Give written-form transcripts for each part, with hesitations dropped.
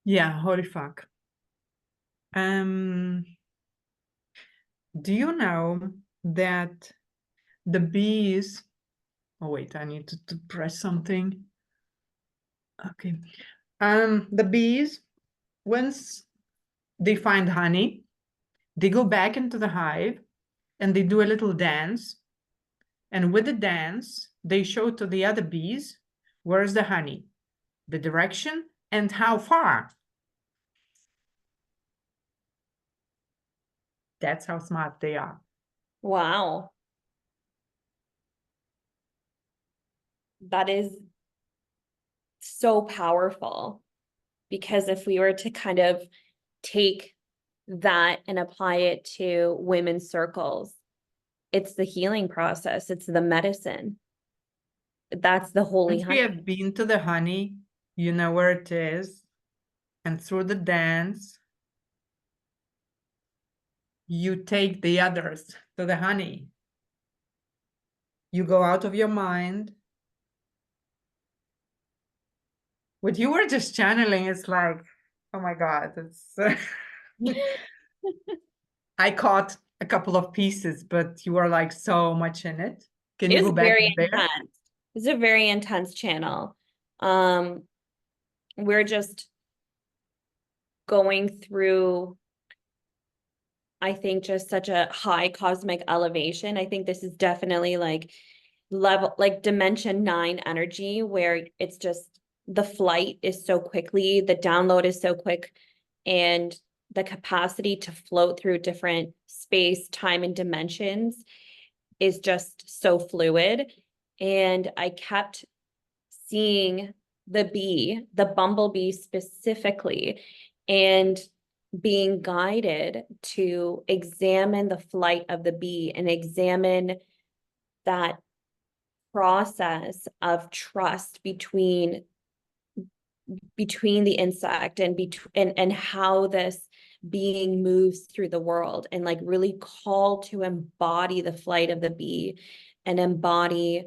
Yeah, holy fuck. Um, do you know that the bees, oh wait, I need to press something. Okay. The bees, once they find honey, they go back into the hive and they do a little dance. And with the dance, they show to the other bees where's the honey, the direction, and how far. That's how smart they are. Wow. That is so powerful, because if we were to kind of take that and apply it to women's circles, it's the healing process, it's the medicine. That's the holy Since we honey. have been to the honey, you know where it is. And through the dance, you take the others to the honey. You go out of your mind. What you were just channeling is like, oh my God, it's. I caught a couple of pieces, but you are like so much in it. Can you It's go back very in there? intense. It's a very intense channel. Um, we're just going through, I think, just such a high cosmic elevation. I think this is definitely like level, like dimension 9 energy, where it's just the flight is so quickly, the download is so quick, and the capacity to float through different space, time, and dimensions is just so fluid. And I kept seeing the bee, the bumblebee specifically, and being guided to examine the flight of the bee and examine that process of trust between the insect and and how this being moves through the world, and like really call to embody the flight of the bee and embody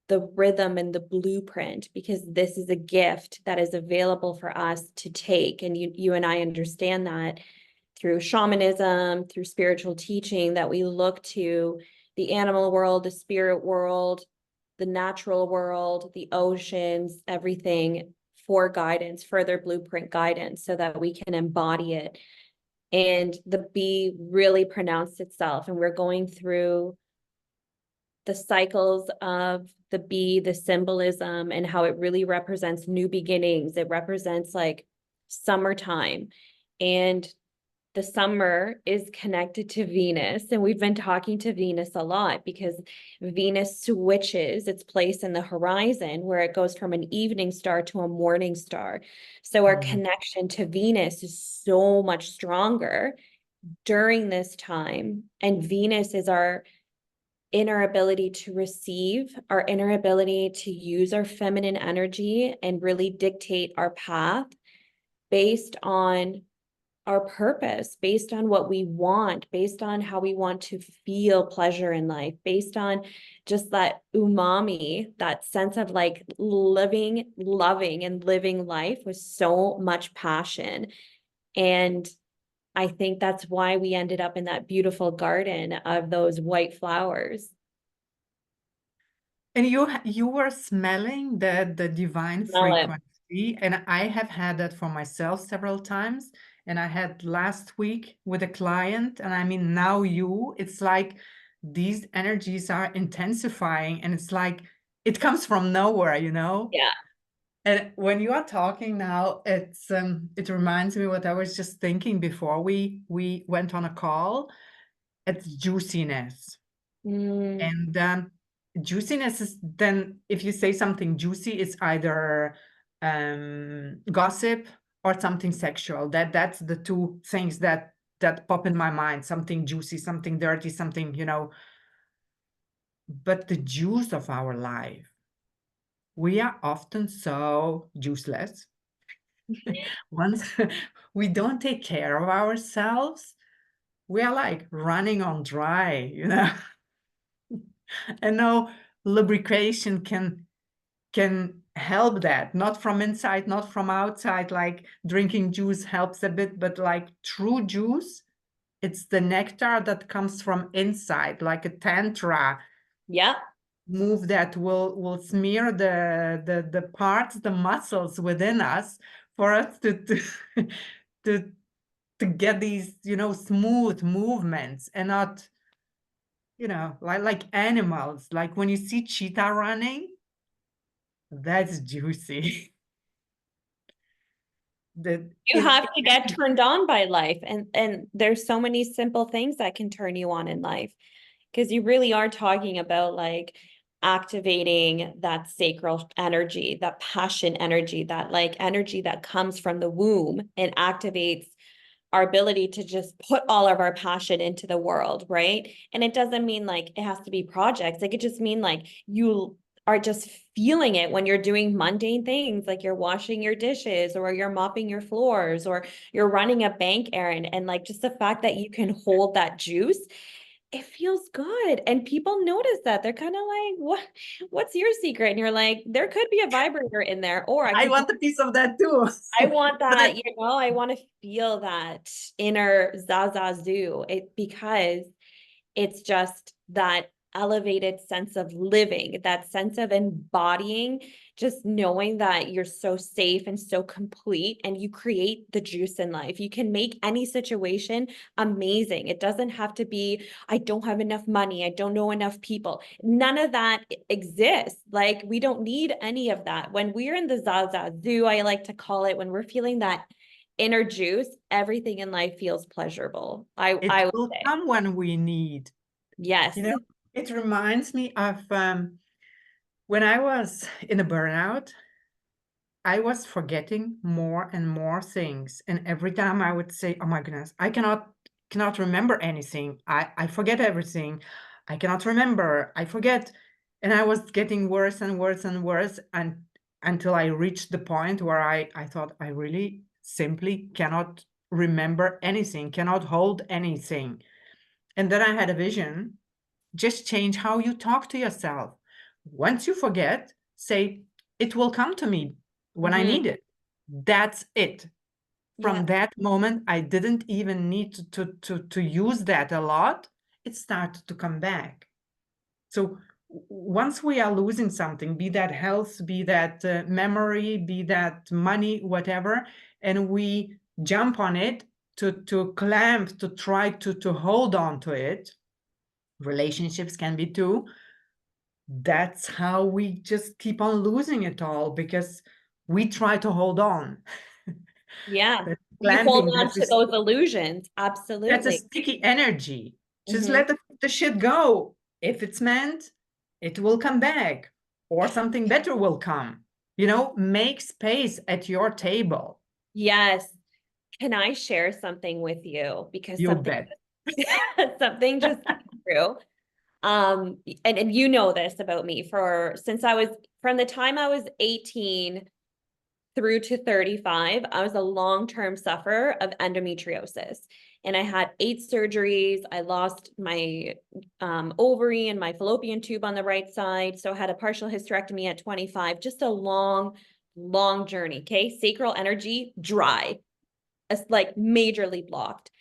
the rhythm and the blueprint, because this is a gift that is available for us to take. And you and I understand that through shamanism, through spiritual teaching, that we look to the animal world, the spirit world, the natural world, the oceans, everything for guidance, further blueprint guidance, so that we can embody it. And the bee really pronounced itself. And we're going through the cycles of the bee, the symbolism, and how it really represents new beginnings. It represents like summertime. And the summer is connected to Venus. And we've been talking to Venus a lot because Venus switches its place in the horizon, where it goes from an evening star to a morning star. So our Mm. connection to Venus is so much stronger during this time. And Venus is our inner ability to receive, our inner ability to use our feminine energy and really dictate our path based on our purpose, based on what we want, based on how we want to feel pleasure in life, based on just that umami, that sense of like living, loving, and living life with so much passion. And I think that's why we ended up in that beautiful garden of those white flowers. And you were smelling the divine Smell it. frequency, and I have had that for myself several times. And I had last week with a client, and I mean now it's like these energies are intensifying, and it's like it comes from nowhere, you know? Yeah. And when you are talking now, it reminds me what I was just thinking before we went on a call. It's juiciness. Mm, And juiciness is then, if you say something juicy, it's either gossip or something sexual. That's the two things that pop in my mind. Something juicy, something dirty, something, you know. But the juice of our life, we are often so juiceless. Once we don't take care of ourselves, we are like running on dry, you know. And no lubrication can help that, not from inside, not from outside, like drinking juice helps a bit, but like true juice, it's the nectar that comes from inside, like a tantra Yeah. move that will smear the parts, the muscles within us for us to to get these, you know, smooth movements and not, you know, like animals. Like when you see cheetah running, that's juicy. that You have to get turned on by life, and there's so many simple things that can turn you on in life, because you really are talking about like activating that sacral energy, that passion energy, that like energy that comes from the womb and activates our ability to just put all of our passion into the world, right? And it doesn't mean like it has to be projects. Like it just mean like you are just feeling it when you're doing mundane things, like you're washing your dishes or you're mopping your floors or you're running a bank errand. And like just the fact that you can hold that juice, it feels good. And people notice that. They're kind of like, what's your secret? And you're like, there could be a vibrator in there, or I I could want a piece of that too. I want But that, you know, I want to feel that inner Zazazu, because it's just that elevated sense of living, that sense of embodying, just knowing that you're so safe and so complete, and you create the juice in life. You can make any situation amazing. It doesn't have to be, I don't have enough money, I don't know enough people. None of that exists. Like, we don't need any of that. When we're in the Zaza zoo, I like to call it, when we're feeling that inner juice, everything in life feels pleasurable. it I would will say. come when we need. Yes. You know, it reminds me of when I was in a burnout, I was forgetting more and more things. And every time I would say, oh my goodness, I cannot remember anything. I forget everything. I cannot remember. I forget. And I was getting worse and worse and worse until I reached the point where I thought I really simply cannot remember anything, cannot hold anything. And then I had a vision. Just change how you talk to yourself. Once you forget, say, it will come to me when I Mhm. need it. That's it. Yeah. From that moment, I didn't even need to use that a lot. It started to come back. So once we are losing something, be that health, be that memory, be that money, whatever, and we jump on it to clamp, to try to hold on to it, relationships can be too, that's how we just keep on losing it all because we try to hold on. Yeah. That You hold clamping, on to those illusions. that's a Absolutely. sticky energy. Just Mhm. let the shit go. If it's meant, it will come back or something better will come. You know, make space at your table. Yes. Can I share something with you? Because You something bet. something just came through. And you know this about me, for since I was from the time I was 18 through to 35, I was a long-term sufferer of endometriosis. And I had 8 surgeries. I lost my ovary and my fallopian tube on the right side. So I had a partial hysterectomy at 25, just a long, long journey. Okay. Sacral energy, dry, it's like majorly blocked.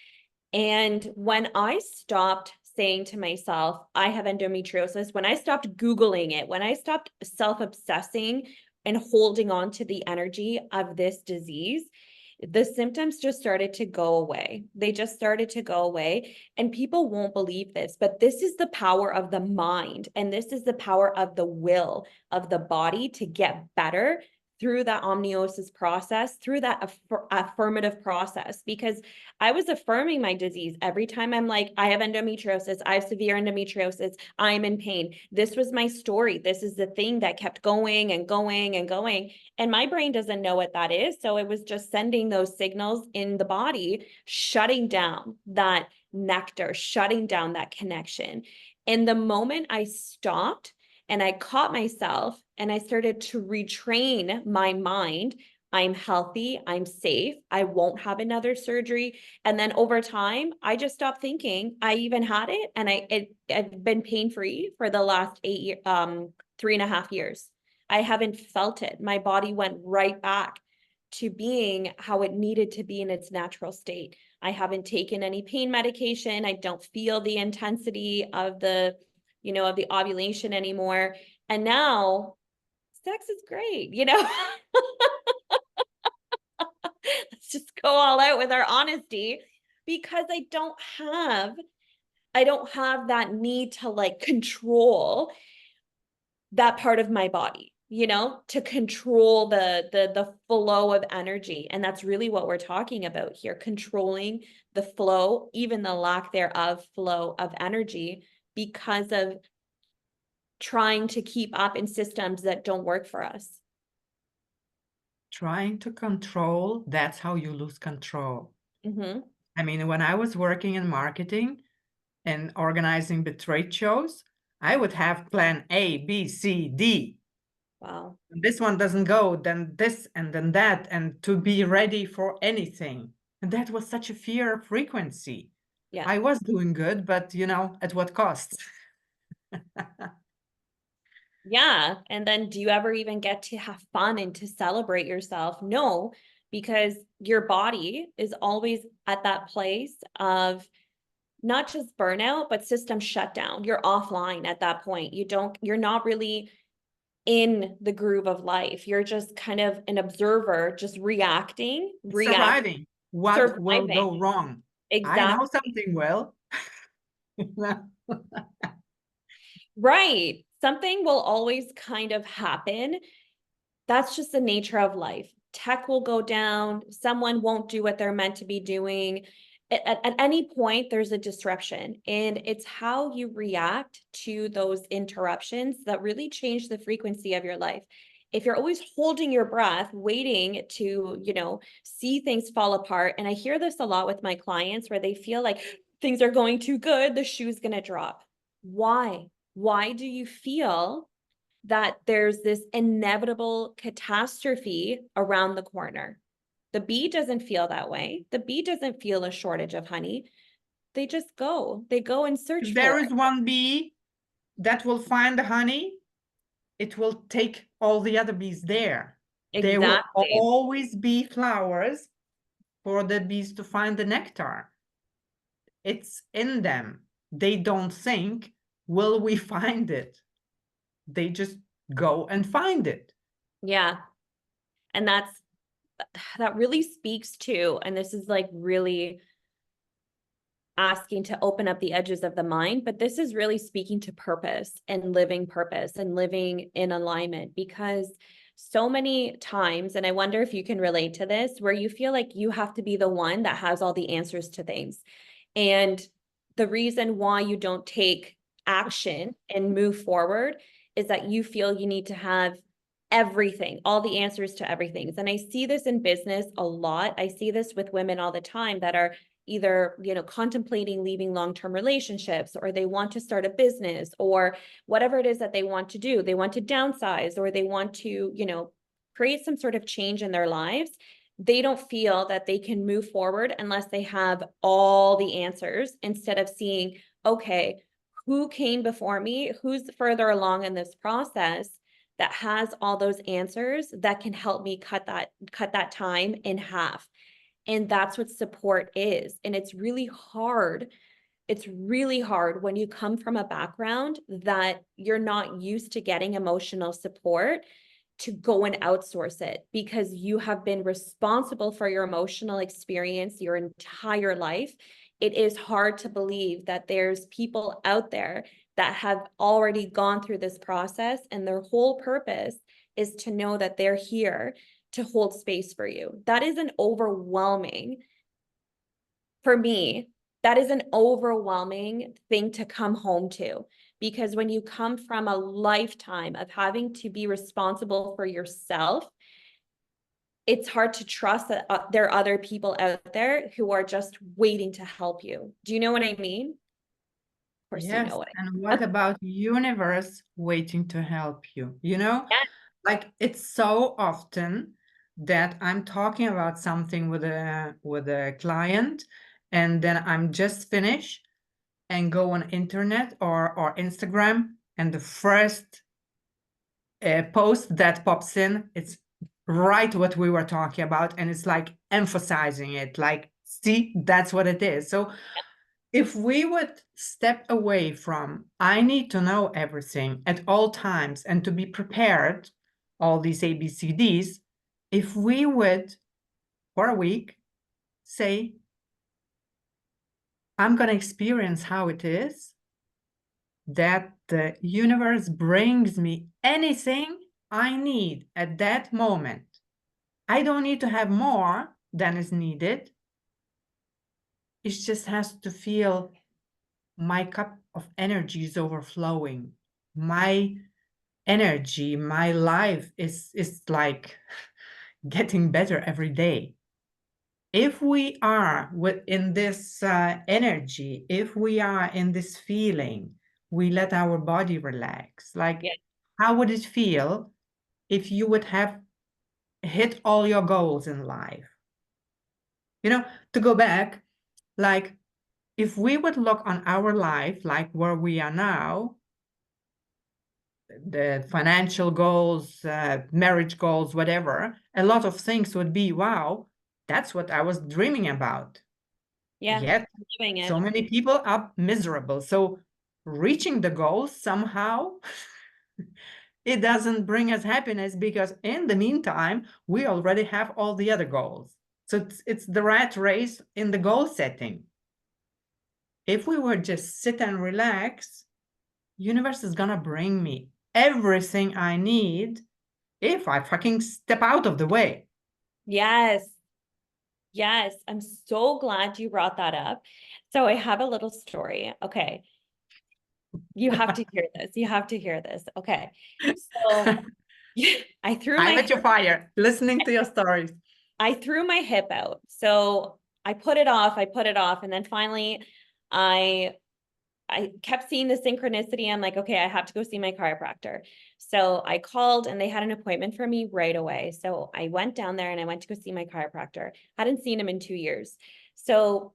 And when I stopped saying to myself, I have endometriosis, when I stopped Googling it, when I stopped self-obsessing and holding on to the energy of this disease, the symptoms just started to go away. They just started to go away. And people won't believe this, but this is the power of the mind. And this is the power of the will of the body to get better through that omniosis process, through that affirmative process, because I was affirming my disease every time. I'm like, I have endometriosis, I have severe endometriosis, I'm in pain. This was my story. This is the thing that kept going and going and going. And my brain doesn't know what that is. So it was just sending those signals in the body, shutting down that nectar, shutting down that connection. And the moment I stopped and I caught myself and I started to retrain my mind, I'm healthy, I'm safe, I won't have another surgery. And then over time, I just stopped thinking I even had it. And I've been pain-free for the last 3.5 years. I haven't felt it. My body went right back to being how it needed to be in its natural state. I haven't taken any pain medication. I don't feel the intensity of the, of the ovulation anymore. And now sex is great, Let's just go all out with our honesty, because I don't have that need to like control that part of my body, to control the flow of energy. And that's really what we're talking about here, controlling the flow, even the lack thereof flow of energy, because of trying to keep up in systems that don't work for us. Trying to control, that's how you lose control. Mm-hmm. I mean, when I was working in marketing and organizing the trade shows, I would have plan A, B, C, D. Wow. This one doesn't go, then this and then that, and to be ready for anything. And that was such a fear of frequency. Yeah. I was doing good, but at what cost? Yeah. And then do you ever even get to have fun and to celebrate yourself? No, because your body is always at that place of not just burnout, but system shutdown. You're offline at that point. You're not really in the groove of life. You're just kind of an observer, just Surviving. What will surviving. go wrong? I know Exactly. something will. Right. Something will always kind of happen. That's just the nature of life. Tech will go down. Someone won't do what they're meant to be doing. At any point, there's a disruption, and it's how you react to those interruptions that really change the frequency of your life. If you're always holding your breath, waiting to, see things fall apart, and I hear this a lot with my clients where they feel like things are going too good, the shoe's going to drop. Why? Why do you feel that there's this inevitable catastrophe around the corner? The bee doesn't feel that way. The bee doesn't feel a shortage of honey. They just go. They go and search If for there is it. one bee that will find the honey, it will take all the other bees there. There will Exactly. always be flowers for the bees to find the nectar. It's in them. They don't think, will we find it? They just go and find it. Yeah. And that really speaks to, and this is like really asking to open up the edges of the mind, but this is really speaking to purpose and living in alignment, because so many times, and I wonder if you can relate to this, where you feel like you have to be the one that has all the answers to things. And the reason why you don't take action and move forward is that you feel you need to have everything, all the answers to everything. And I see this in business a lot. I see this with women all the time that are either, contemplating leaving long-term relationships, or they want to start a business, or whatever it is that they want to do. They want to downsize, or they want to, create some sort of change in their lives. They don't feel that they can move forward unless they have all the answers, instead of seeing, okay, who came before me? Who's further along in this process that has all those answers that can help me cut that time in half? And that's what support is. And it's really hard. It's really hard when you come from a background that you're not used to getting emotional support, to go and outsource it, because you have been responsible for your emotional experience your entire life. It is hard to believe that there's people out there that have already gone through this process, and their whole purpose is to know that they're here to hold space for you. That is an overwhelming, for me, that is an overwhelming thing to come home to, because when you come from a lifetime of having to be responsible for yourself, it's hard to trust that there are other people out there who are just waiting to help you. Do you know what I mean? Of course, you Yes. know what And I what mean. about universe waiting to help you? Yeah. Like it's so often that I'm talking about something with a client, and then I'm just finished and go on internet or Instagram, and the first post that pops in, it's right what we were talking about. And it's like emphasizing it, like, see, that's what it is. So if we would step away from, I need to know everything at all times and to be prepared, all these ABCDs, if we would, for a week, say, I'm going to experience how it is that the universe brings me anything I need at that moment. I don't need to have more than is needed. It just has to feel my cup of energy is overflowing. My energy, my life is like getting better every day. If we are in this energy, if we are in this feeling, we let our body relax. Like, Yeah. how would it feel if you would have hit all your goals in life? You know, to go back, like, if we would look on our life, like where we are now, the financial goals, marriage goals, whatever, a lot of things would be, wow, that's what I was dreaming about. Yeah. Yet, I'm doing it. so many people are miserable. So reaching the goals somehow, it doesn't bring us happiness because in the meantime, we already have all the other goals. So it's the rat race in the goal setting. If we were just sit and relax, universe is gonna bring me everything I need if I fucking step out of the way. Yes. Yes. I'm so glad you brought that up. So I have a little story. Okay. You have to hear this. You have to hear this. Okay. So I threw I'm my at your fire, listening to your stories. I threw my hip out. So I put it off, and then finally I I kept seeing the synchronicity. I'm like, okay, I have to go see my chiropractor. So I called and they had an appointment for me right away. So I went down there and I went to go see my chiropractor. Hadn't seen him in 2 years. So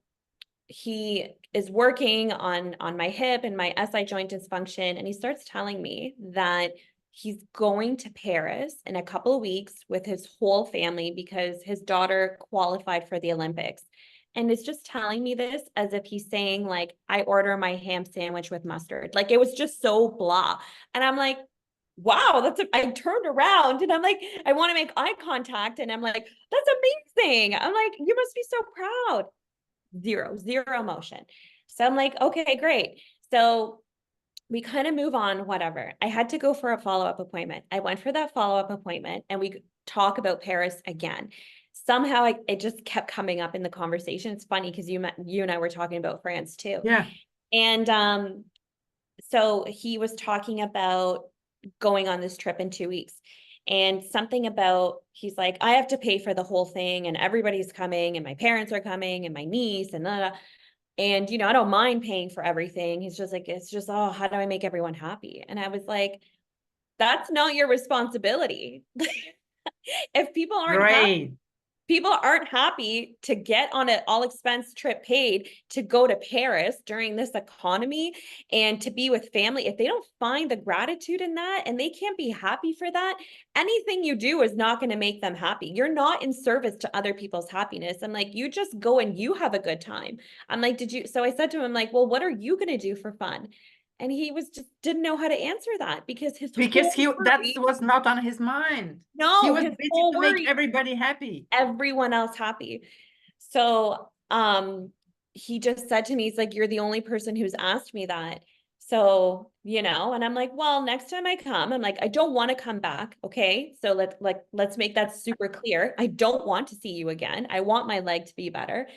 he is working on my hip and my SI joint dysfunction. And he starts telling me that he's going to Paris in a couple of weeks with his whole family because his daughter qualified for the Olympics. And it's just telling me this as if he's saying, like, I order my ham sandwich with mustard. Like, it was just so blah. And I'm like, wow, I turned around and I'm like, I want to make eye contact. And I'm like, that's amazing. I'm like, you must be so proud. Zero emotion. So I'm like, okay, great. So we kind of move on, whatever. I had to go for a follow-up appointment. I went for that follow-up appointment and we talk about Paris again. Somehow it just kept coming up in the conversation. It's funny because you and I were talking about France too. Yeah. And so he was talking about going on this trip in 2 weeks. And something about, he's like, I have to pay for the whole thing and everybody's coming and my parents are coming and my niece and blah, blah. And, I don't mind paying for everything. He's just like, it's just, oh, how do I make everyone happy? And I was like, that's not your responsibility. If Great. people aren't happy to get on an all expense trip paid to go to Paris during this economy and to be with family, if they don't find the gratitude in that and they can't be happy for that, anything you do is not going to make them happy. You're not in service to other people's happiness. I'm like, you just go and you have a good time. I'm like, so I said to him, like, well, what are you going to do for fun? And he was just didn't know how to answer that because his Because whole that worry, was not on his mind. He no, was his busy whole to make worry everybody happy. everyone else happy. So he just said to me, he's like, you're the only person who's asked me that. So, and I'm like, well, next time I come, I'm like, I don't want to come back. Okay. So let's make that super clear. I don't want to see you again. I want my leg to be better.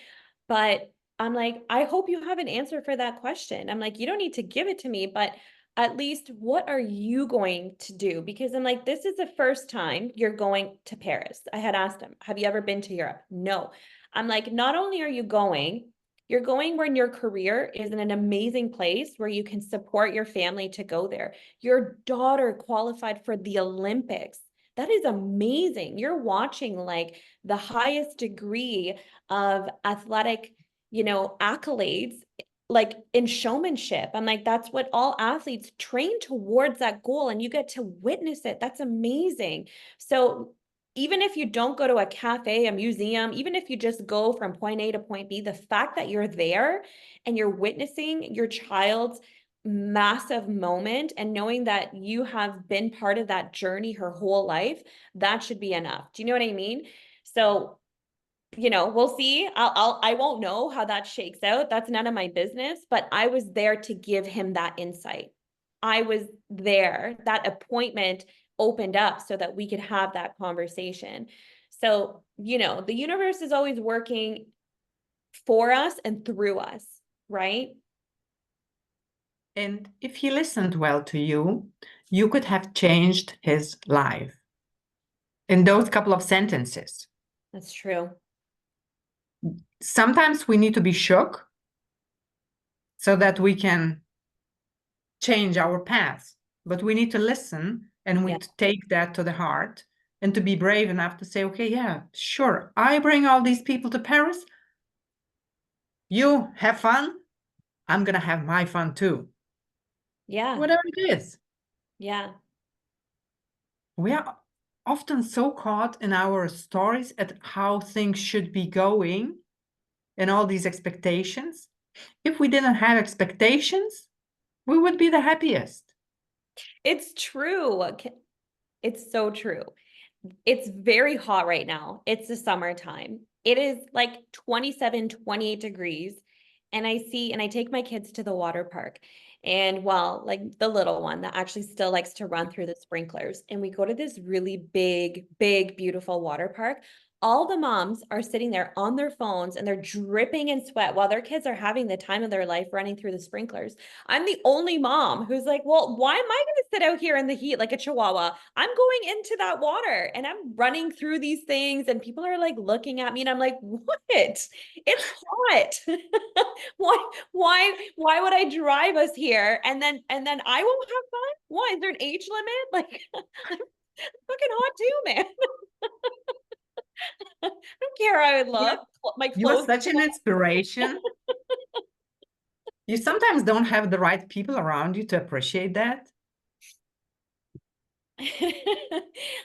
But I'm like, I hope you have an answer for that question. I'm like, you don't need to give it to me, but at least what are you going to do? Because I'm like, this is the first time you're going to Paris. I had asked him, have you ever been to Europe? No. I'm like, not only are you going, you're going when your career is in an amazing place where you can support your family to go there. Your daughter qualified for the Olympics. That is amazing. You're watching like the highest degree of athletic, accolades like in showmanship. I'm like, that's what all athletes train towards, that goal, and you get to witness it. That's amazing. So even if you don't go to a cafe, a museum, even if you just go from point A to point B, the fact that you're there and you're witnessing your child's massive moment and knowing that you have been part of that journey her whole life, that should be enough. Do you know what I mean? So, we'll see. I won't know how that shakes out. That's none of my business, but I was there to give him that insight. I was there. That appointment opened up so that we could have that conversation. So, the universe is always working for us and through us, right? And if he listened well to you, you could have changed his life in those couple of sentences. That's true. Sometimes we need to be shook so that we can change our path, but we need to listen and we take that to the heart and to be brave enough to say, okay, yeah, sure, I bring all these people to Paris. You have fun. I'm going to have my fun too. Yeah. Whatever it is. Yeah. We are often so caught in our stories at how things should be going and all these expectations. If we didn't have expectations, we would be the happiest. It's true. It's so true. It's very hot right now. It's the summertime. It is like 27, 28 degrees. And I take my kids to the water park. And well, like the little one that actually still likes to run through the sprinklers. And we go to this really big, big, beautiful water park. All the moms are sitting there on their phones and they're dripping in sweat while their kids are having the time of their life running through the sprinklers. I'm the only mom who's like, well, why am I going to sit out here in the heat like a chihuahua? I'm going into that water and I'm running through these things and people are like looking at me and I'm like, what? It's hot. Why would I drive us here? And then I won't have fun? Why? Is there an age limit? Like I'm fucking hot too, man. I don't care how I Yeah. look. My You are clothes. such an inspiration. You sometimes don't have the right people around you to appreciate that.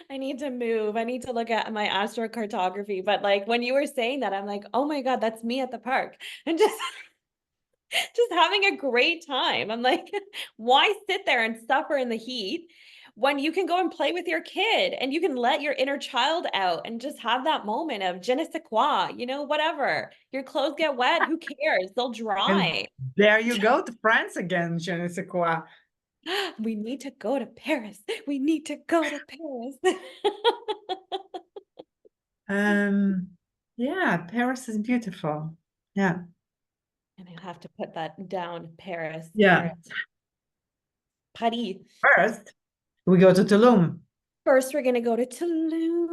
I need to move. I need to look at my astrocartography. But like when you were saying that, I'm like, oh my God, that's me at the park. And just having a great time. I'm like, why sit there and suffer in the heat when you can go and play with your kid and you can let your inner child out and just have that moment of je ne sais quoi, whatever. Your clothes get wet, who cares? They'll And dry. there you go to France again, je ne sais quoi. We need to go to Paris. We need to go to Paris. Yeah, Paris is beautiful. Yeah. And I have to put that down. Paris, Yeah. Paris, Paris. First, we go to Tulum. First, we're going to go to Tulum.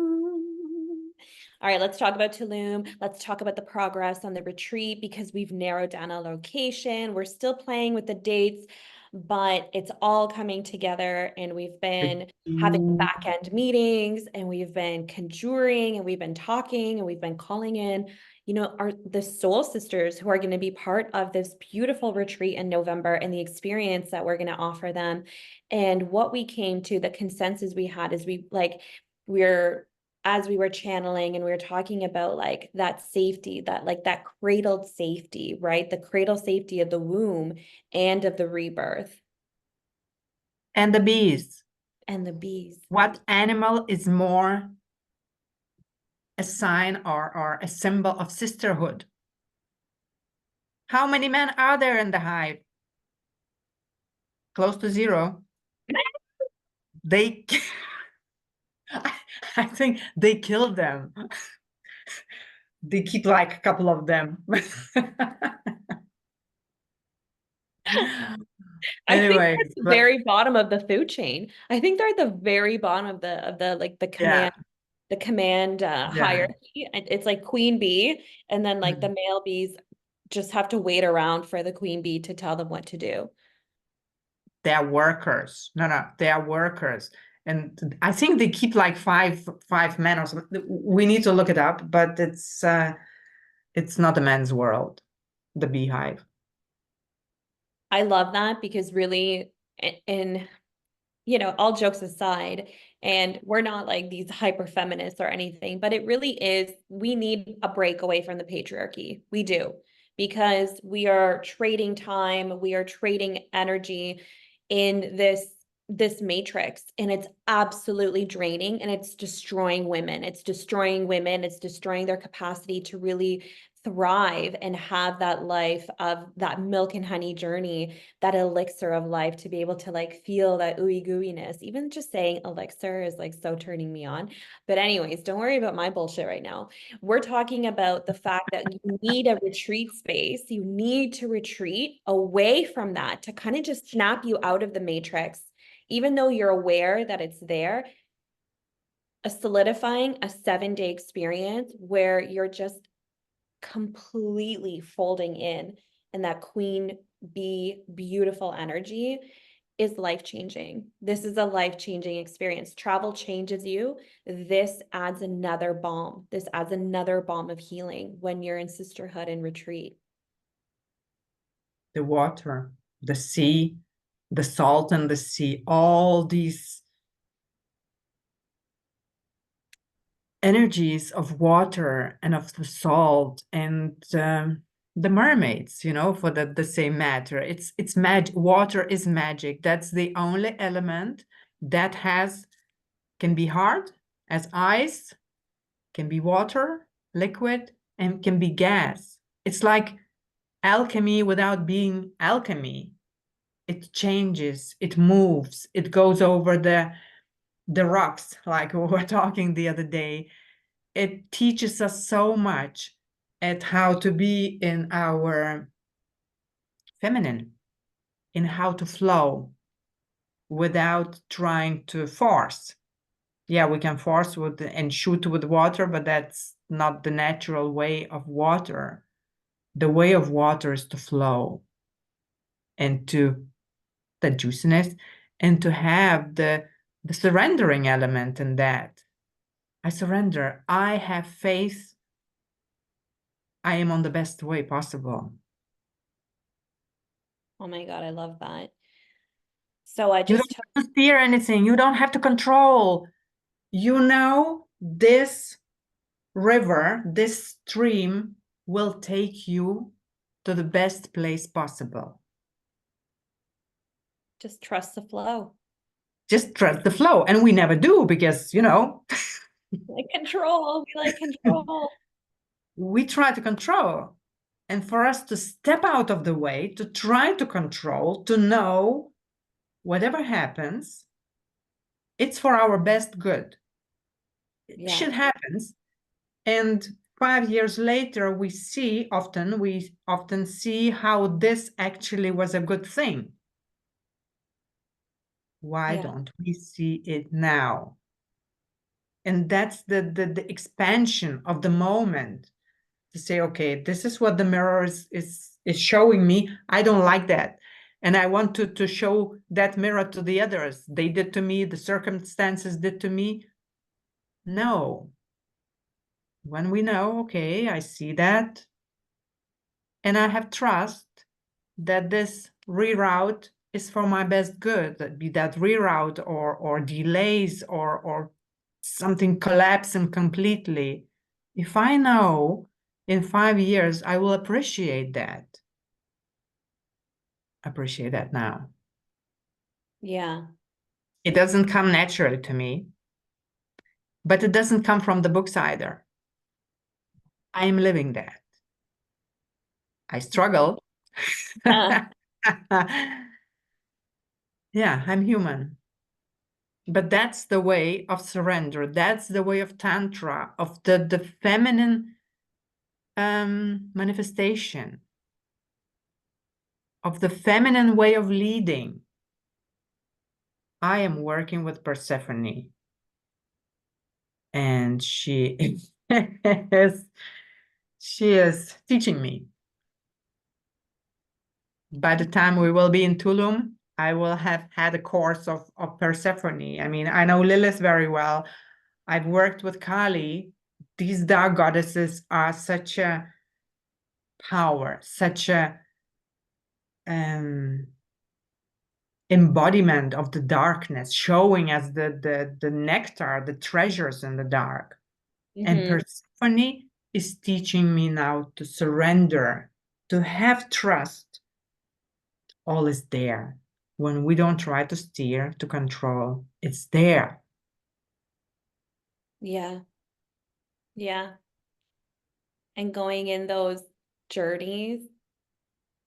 All right, let's talk about Tulum. Let's talk about the progress on the retreat because we've narrowed down a location. We're still playing with the dates, but it's all coming together and we've been having back end meetings and we've been conjuring and we've been talking and we've been calling in, the soul sisters who are going to be part of this beautiful retreat in November and the experience that we're going to offer them. And what we came to, the consensus we had is as we were channeling and we were talking about like that safety, that cradled safety, right? The cradle safety of the womb and of the rebirth. And the bees. And the bees. What animal is more a sign or a symbol of sisterhood? How many men are there in the hive? Close to zero. They, I think they killed them. They keep like a couple of them. I think Anyway, they're at the very bottom of the food chain. I think they're at the very bottom of the like the command hierarchy. It's like queen bee, and then like the male bees just have to wait around for the queen bee to tell them what to do. They are workers. No, they are workers. And I think they keep like five men or something. We need to look it up, but it's not a man's world, the beehive. I love that because really, in all jokes aside, and we're not like these hyper feminists or anything, but it really is, we need a break away from the patriarchy. We do, because we are trading time, we are trading energy in this matrix, and it's absolutely draining, and it's destroying women. It's destroying women, it's destroying their capacity to really thrive and have that life of that milk and honey journey, that elixir of life, to be able to like feel that ooey gooiness. Even just saying elixir is like so turning me on. But anyways, don't worry about my bullshit right now. We're talking about the fact that you need a retreat space. You need to retreat away from that to kind of just snap you out of the matrix, even though you're aware that it's there. A solidifying a 7-day experience where you're just completely folding in, and that queen bee beautiful energy is life-changing. This is a life-changing experience. Travel changes you. This adds another balm. This adds another balm of healing when you're in sisterhood and retreat. The water, the sea, the salt and the sea, all these energies of water and of the salt and the mermaids, for the same matter. It's magic. Water is magic. That's the only element that can be hard as ice, can be water, liquid, and can be gas. It's like alchemy without being alchemy. It changes, it moves, it goes over the rocks, like we were talking the other day. It teaches us so much at how to be in our feminine, in how to flow without trying to force. Yeah, we can force and shoot with water, but that's not the natural way of water. The way of water is to flow and to the juiciness and to have the surrendering element in that. I surrender. I have faith. I am on the best way possible. Oh my God, I love that. So I You just don't took, have to steer anything. You don't have to control. This river, this stream will take you to the best place possible. just trust the flow. Just trust the flow. And we never do because, Like control, we like control. we try to control. And for us to step out of the way, to try to control, to know whatever happens, it's for our best good. Yeah. Shit happens. And 5 years later, we often see how this actually was a good thing. Why Yeah. don't we see it now? And that's the expansion of the moment, to say, okay, this is what the mirror is showing me. I don't like that. And I want to show that mirror to the others. They did to me, the circumstances did to me. No. When we know, okay, I see that, and I have trust that this reroute is for my best good, that be that reroute or delays or something collapsing completely. If I know in 5 years, I will appreciate that. Appreciate that now. Yeah. It doesn't come naturally to me, but it doesn't come from the books either. I am living that. I struggle. Uh, Yeah, I'm human. But that's the way of surrender. That's the way of Tantra, of the feminine manifestation, of the feminine way of leading. I am working with Persephone, and she is teaching me. By the time we will be in Tulum, I will have had a course of Persephone. I mean, I know Lilith very well. I've worked with Kali. These dark goddesses are such a power, such a embodiment of the darkness, showing us the nectar, the treasures in the dark. And Persephone is teaching me now to surrender, to have trust. All is there. When we don't try to steer, to control, it's there. Yeah. Yeah. And going in those journeys,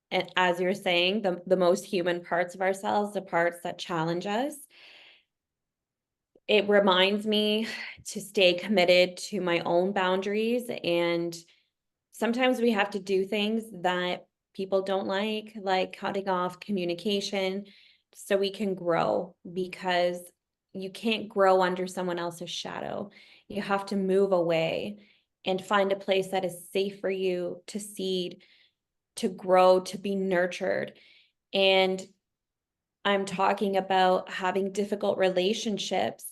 and as you're saying, the most human parts of ourselves, the parts that challenge us, it reminds me to stay committed to my own boundaries. And sometimes we have to do things that people don't like cutting off communication so we can grow, because you can't grow under someone else's shadow. You have to move away and find a place that is safe for you to seed, to grow, to be nurtured. And I'm talking about having difficult relationships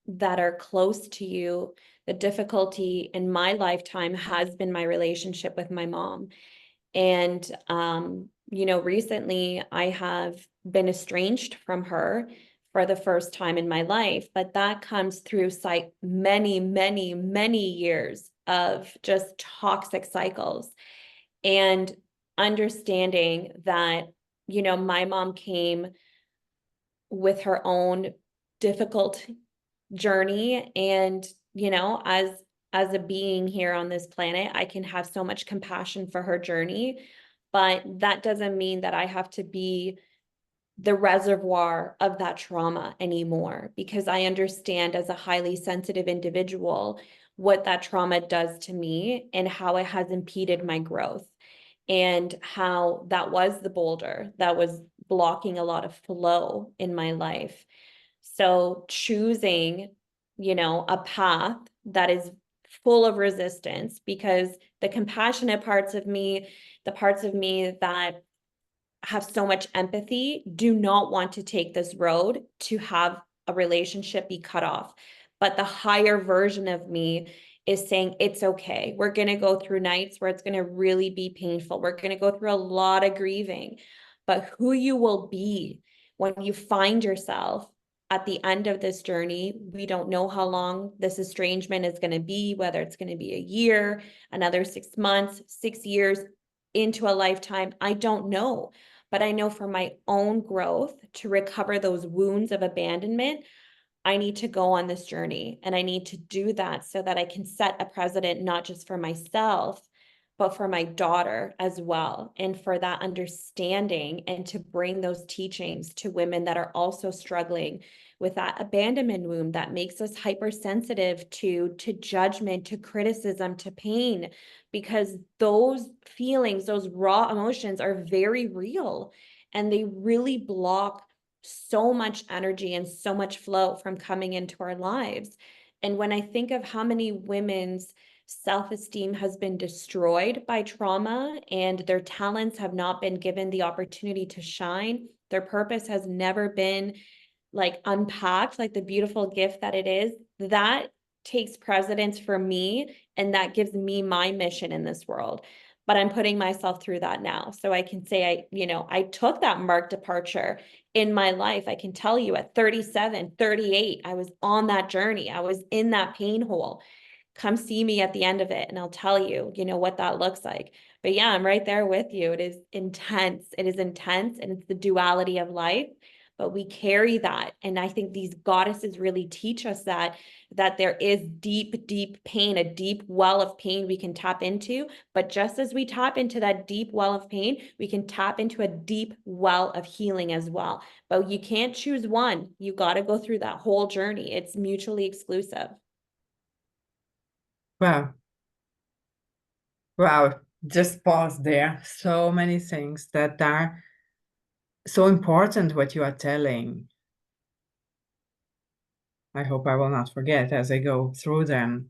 that are close to you. The difficulty in my lifetime has been my relationship with my mom. And, recently I have been estranged from her for the first time in my life, but that comes through many, many, many years of just toxic cycles. And understanding that, my mom came with her own difficult journey. And, as a being here on this planet, I can have so much compassion for her journey, but that doesn't mean that I have to be the reservoir of that trauma anymore, because I understand as a highly sensitive individual what that trauma does to me and how it has impeded my growth, and how that was the boulder that was blocking a lot of flow in my life. So choosing, a path that is full of resistance, because the compassionate parts of me, the parts of me that have so much empathy, do not want to take this road to have a relationship be cut off. But the higher version of me is saying, it's okay. We're going to go through nights where it's going to really be painful. We're going to go through a lot of grieving. But who you will be when you find yourself at the end of this journey, we don't know how long this estrangement is going to be, whether it's going to be a year, another 6 months, 6 years, into a lifetime. I don't know. But I know for my own growth, to recover those wounds of abandonment, I need to go on this journey, and I need to do that so that I can set a precedent, not just for myself, but for my daughter as well. And for that understanding, and to bring those teachings to women that are also struggling with that abandonment wound that makes us hypersensitive to judgment, to criticism, to pain, because those feelings, those raw emotions are very real, and they really block so much energy and so much flow from coming into our lives. And when I think of how many women's self-esteem has been destroyed by trauma, and their talents have not been given the opportunity to shine, their purpose has never been unpacked like the beautiful gift that it is, that takes precedence for me, and that gives me my mission in this world. But I'm putting myself through that now, so I can say I took that marked departure in my life. I can tell you at 37, 38, I was on that journey. I was in that pain hole. Come see me at the end of it, and I'll tell you, what that looks like. But yeah, I'm right there with you. It is intense. It is intense, and it's the duality of life. But we carry that. And I think these goddesses really teach us that there is deep, deep pain, a deep well of pain we can tap into. But just as we tap into that deep well of pain, we can tap into a deep well of healing as well. But you can't choose one. You got to go through that whole journey. It's mutually exclusive. Wow. Wow. Just pause there. So many things that are so important what you are telling. I hope I will not forget as I go through them.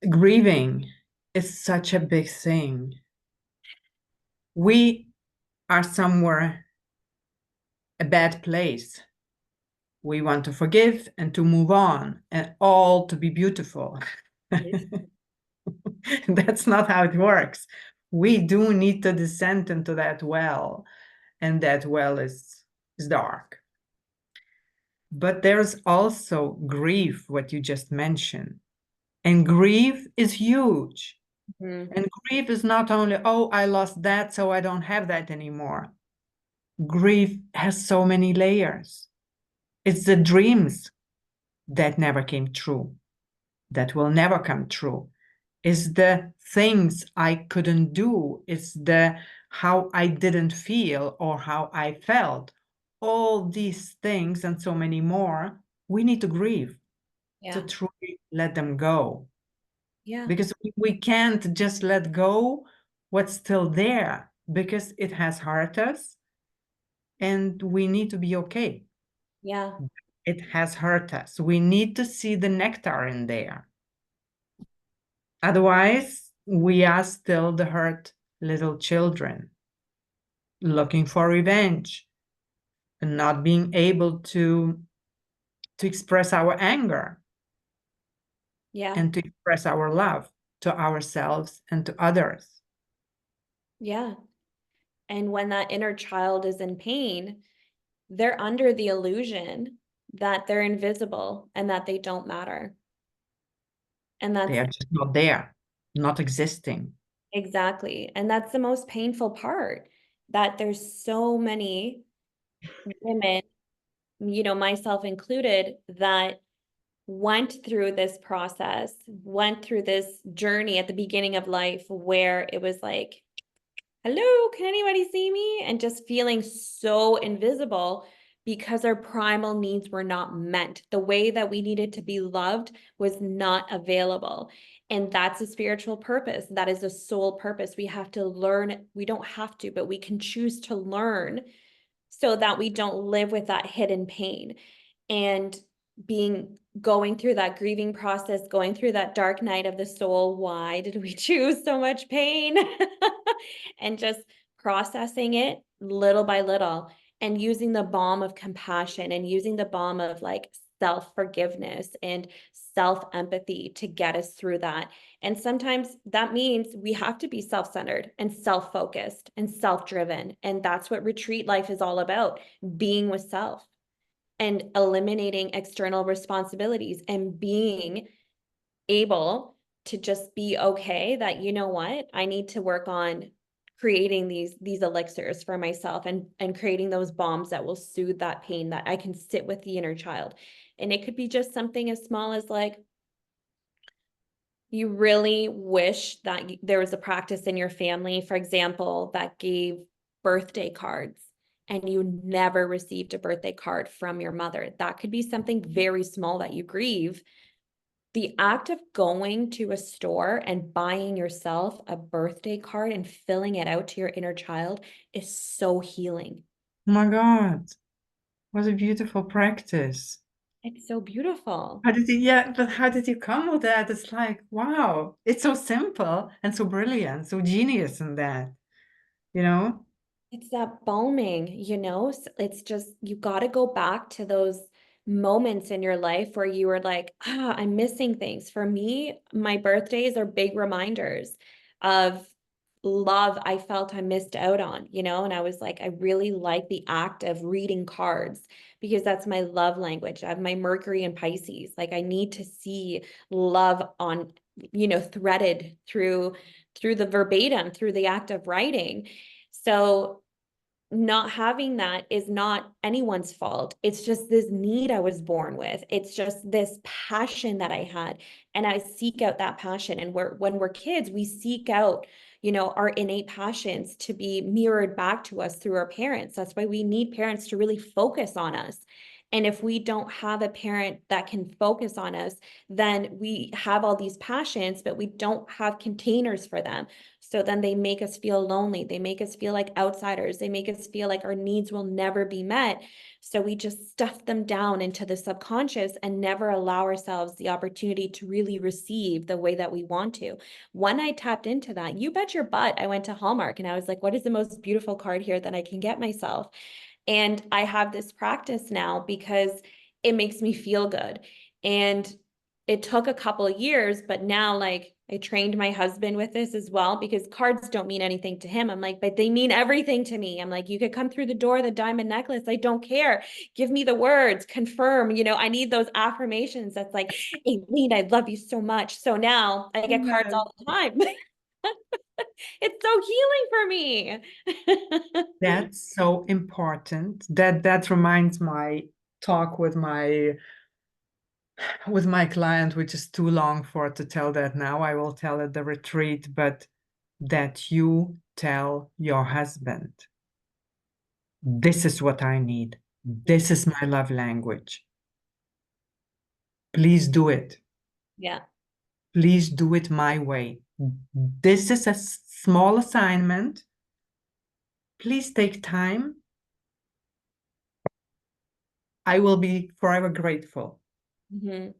Grieving is such a big thing. We are somewhere a bad place. We want to forgive and to move on and all to be beautiful. That's not how it works. We do need to descend into that well. and that well is dark. But there's also grief, what you just mentioned. And grief is huge. Mhm. And grief is not only, oh, I lost that, so I don't have that anymore. Grief has so many layers. It's the dreams that never came true, that will never come true. It's the things I couldn't do. It's the how I didn't feel or how I felt. All these things and so many more, we need to grieve to Yeah. truly let them go. Yeah. Because we can't just let go what's still there because it has hurt us and we need to be okay. Yeah. It has hurt us. We need to see the nectar in there. Otherwise, we are still the hurt little children looking for revenge and not being able to express our anger Yeah. and to express our love to ourselves and to others. Yeah. And when that inner child is in pain, they're under the illusion that they're invisible and that they don't matter. And They that's are just not there, not existing. exactly. And that's the most painful part, that there's so many women, myself included, that went through this process, went through this journey at the beginning of life where it was like, hello, can anybody see me? And just feeling so invisible because our primal needs were not met. The way that we needed to be loved was not available. And that's a spiritual purpose. That is a soul purpose. We have to learn. We don't have to, but we can choose to learn so that we don't live with that hidden pain. And going through that grieving process, going through that dark night of the soul. Why did we choose so much pain? And just processing it little by little and using the balm of compassion and using the balm of like self-forgiveness and self-empathy to get us through that. And sometimes that means we have to be self-centered and self-focused and self-driven. And that's what retreat life is all about, being with self and eliminating external responsibilities and being able to just be okay that, you know what, I need to work on creating these elixirs for myself and creating those bombs that will soothe that pain, that I can sit with the inner child. And it could be just something as small as like, you really wish that there was a practice in your family, for example, that gave birthday cards and you never received a birthday card from your mother. That could be something very small that you grieve. The act of going to a store and buying yourself a birthday card and filling it out to your inner child is so healing. Oh my God, what a beautiful practice. It's so beautiful. But how did you come with that? It's like, wow, it's so simple and so brilliant, so genius in that, you know? It's that balming, it's just, you got to go back to those moments in your life where you were like, I'm missing things. For me, my birthdays are big reminders of love I felt I missed out on, and I was like, I really like the act of reading cards because that's my love language. I have my Mercury and Pisces. Like I need to see love on, threaded through the verbatim, through the act of writing. So not having that is not anyone's fault. It's just this need I was born with. It's just this passion that I had. And I seek out that passion. And when we're kids, we seek out, our innate passions to be mirrored back to us through our parents. That's why we need parents to really focus on us. And if we don't have a parent that can focus on us, then we have all these passions, but we don't have containers for them. So then they make us feel lonely. They make us feel like outsiders. They make us feel like our needs will never be met. So we just stuff them down into the subconscious and never allow ourselves the opportunity to really receive the way that we want to. When I tapped into that, you bet your butt, I went to Hallmark and I was like, what is the most beautiful card here that I can get myself? And I have this practice now because it makes me feel good. And it took a couple of years, but now like I trained my husband with this as well, because cards don't mean anything to him. I'm like, but they mean everything to me. I'm like, you could come through the door, the diamond necklace. I don't care. Give me the words, confirm, I need those affirmations. That's like, Aileen, I love you so much. So now I get cards all the time. It's so healing for me. That's so important. That reminds my talk with my client, which is too long for to tell that now. I will tell at the retreat, but that you tell your husband, this is what I need. This is my love language. Please do it. Yeah, Please do it my way. This is a small assignment. Please take time. I will be forever grateful. Mhm.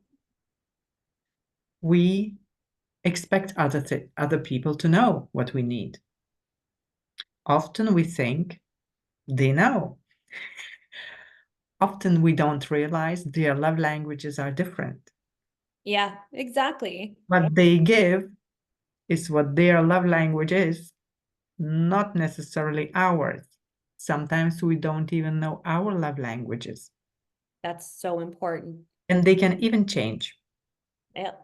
We expect other people to know what we need. Often we think they know. Often we don't realize their love languages are different. Yeah, exactly. What they give is what their love language is, not necessarily ours. Sometimes we don't even know our love languages, That's so important. and they can even change Yeah,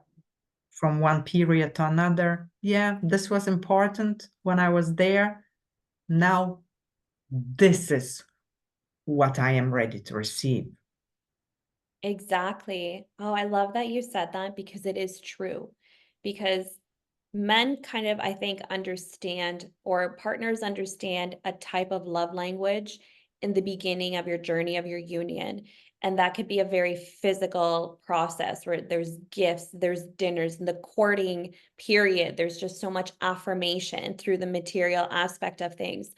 from one period to another. Yeah, this was important when I was there. Now, this is what I am ready to receive. exactly. Oh, I love that you said that, because it is true. Because men kind of, I think, understand, or partners understand, a type of love language in the beginning of your journey of your union. And that could be a very physical process where there's gifts, there's dinners, and the courting period. There's just so much affirmation through the material aspect of things.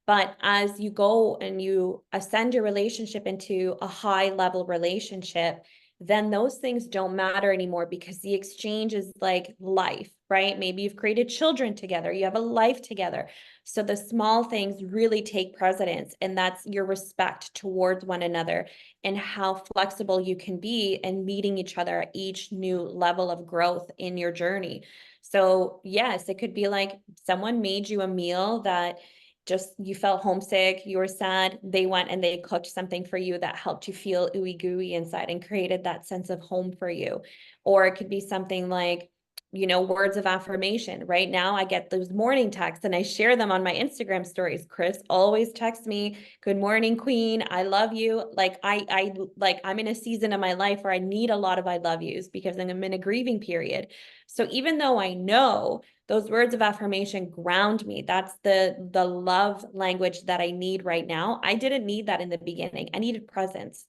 But as you go and you ascend your relationship into a high level relationship, then those things don't matter anymore, because the exchange is like life, right? Maybe you've created children together, you have a life together. So the small things really take precedence, and that's your respect towards one another, and how flexible you can be in meeting each other at each new level of growth in your journey. So yes, it could be like someone made you a meal that just you felt homesick, you were sad, they went and they cooked something for you that helped you feel ooey gooey inside and created that sense of home for you. Or it could be something like, words of affirmation. Right now, I get those morning texts and I share them on my Instagram stories. Chris always texts me, "Good morning, Queen. I love you." Like I'm in a season of my life where I need a lot of "I love yous" because I'm in a grieving period. So even though I know those words of affirmation ground me, that's the love language that I need right now. I didn't need that in the beginning. I needed presence.